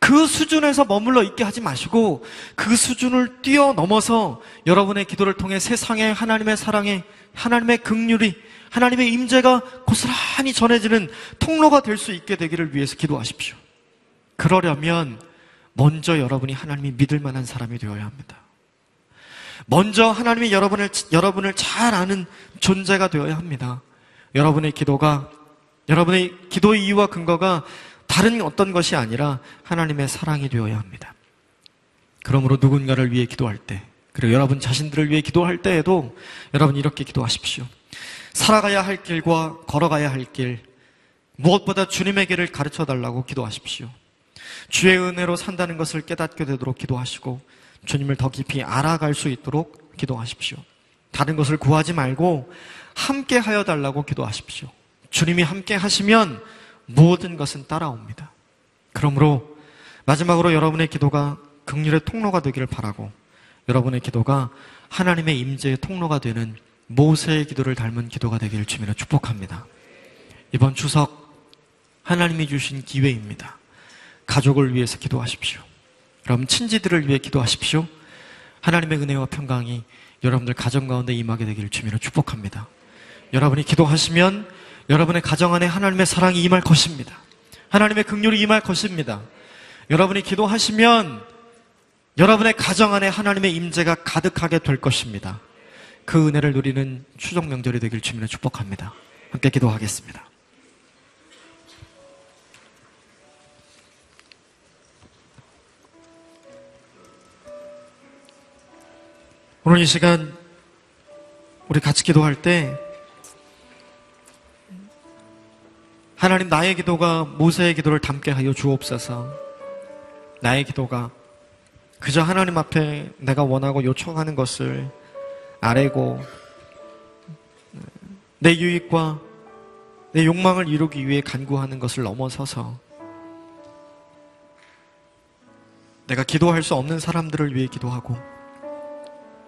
그 수준에서 머물러 있게 하지 마시고 그 수준을 뛰어넘어서 여러분의 기도를 통해 세상에 하나님의 사랑에, 하나님의 긍휼이, 하나님의 임재가 고스란히 전해지는 통로가 될 수 있게 되기를 위해서 기도하십시오. 그러려면 먼저 여러분이 하나님이 믿을 만한 사람이 되어야 합니다. 먼저 하나님이 여러분을 잘 아는 존재가 되어야 합니다. 여러분의 기도의 이유와 근거가 다른 어떤 것이 아니라 하나님의 사랑이 되어야 합니다. 그러므로 누군가를 위해 기도할 때, 그리고 여러분 자신들을 위해 기도할 때에도 여러분 이렇게 기도하십시오. 살아가야 할 길과 걸어가야 할 길, 무엇보다 주님의 길을 가르쳐 달라고 기도하십시오. 주의 은혜로 산다는 것을 깨닫게 되도록 기도하시고 주님을 더 깊이 알아갈 수 있도록 기도하십시오. 다른 것을 구하지 말고 함께 하여 달라고 기도하십시오. 주님이 함께 하시면 모든 것은 따라옵니다. 그러므로 마지막으로 여러분의 기도가 긍휼의 통로가 되기를 바라고, 여러분의 기도가 하나님의 임재의 통로가 되는 모세의 기도를 닮은 기도가 되기를 주님으로 축복합니다. 이번 추석 하나님이 주신 기회입니다. 가족을 위해서 기도하십시오. 여러분 친지들을 위해 기도하십시오. 하나님의 은혜와 평강이 여러분들 가정 가운데 임하게 되기를 주님으로 축복합니다. 여러분이 기도하시면 여러분의 가정 안에 하나님의 사랑이 임할 것입니다. 하나님의 긍휼이 임할 것입니다. 여러분이 기도하시면 여러분의 가정 안에 하나님의 임재가 가득하게 될 것입니다. 그 은혜를 누리는 추석 명절이 되길 주님으로 축복합니다. 함께 기도하겠습니다. 오늘 이 시간 우리 같이 기도할 때 하나님, 나의 기도가 모세의 기도를 닮게 하여 주옵소서. 나의 기도가 그저 하나님 앞에 내가 원하고 요청하는 것을 아뢰고 내 유익과 내 욕망을 이루기 위해 간구하는 것을 넘어서서 내가 기도할 수 없는 사람들을 위해 기도하고,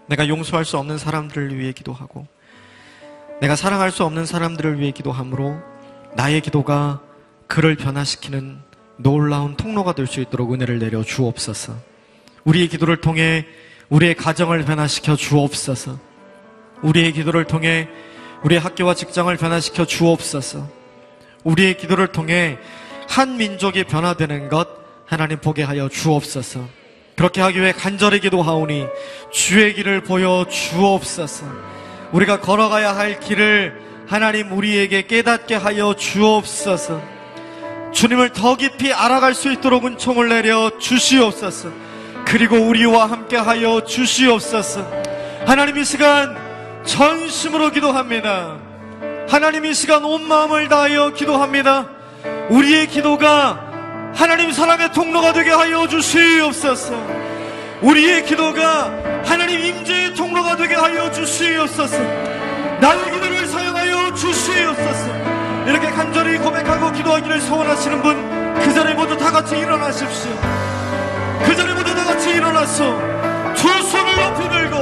내가 용서할 수 없는 사람들을 위해 기도하고, 내가 사랑할 수 없는 사람들을 위해 기도함으로 나의 기도가 그를 변화시키는 놀라운 통로가 될 수 있도록 은혜를 내려 주옵소서. 우리의 기도를 통해 우리의 가정을 변화시켜 주옵소서. 우리의 기도를 통해 우리의 학교와 직장을 변화시켜 주옵소서. 우리의 기도를 통해 한 민족이 변화되는 것 하나님 보게 하여 주옵소서. 그렇게 하기 위해 간절히 기도하오니 주의 길을 보여 주옵소서. 우리가 걸어가야 할 길을 하나님 우리에게 깨닫게 하여 주옵소서. 주님을 더 깊이 알아갈 수 있도록 은총을 내려 주시옵소서. 그리고 우리와 함께 하여 주시옵소서. 하나님, 이 시간 전심으로 기도합니다. 하나님, 이 시간 온 마음을 다하여 기도합니다. 우리의 기도가 하나님 사랑의 통로가 되게 하여 주시옵소서. 우리의 기도가 하나님 임재의 통로가 되게 하여 주시옵소서. 나의 기도를 사용하여 주시옵소서. 이렇게 간절히 고백하고 기도하기를 소원하시는 분 그 자리에 모두 다 같이 일어나십시오. 그 자리에 모두 다 같이 일어나서 두 손을 높이 들고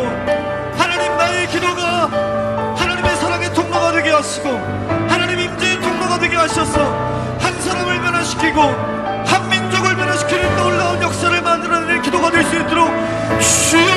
하나님, 나의 기도가 하나님의 사랑의 통로가 되게 하시고 하나님 임재의 통로가 되게 하셔서 한 사람을 변화시키고 한 민족을 변화시키는 놀라운 역사를 만들어내는 기도가 될 수 있도록 주여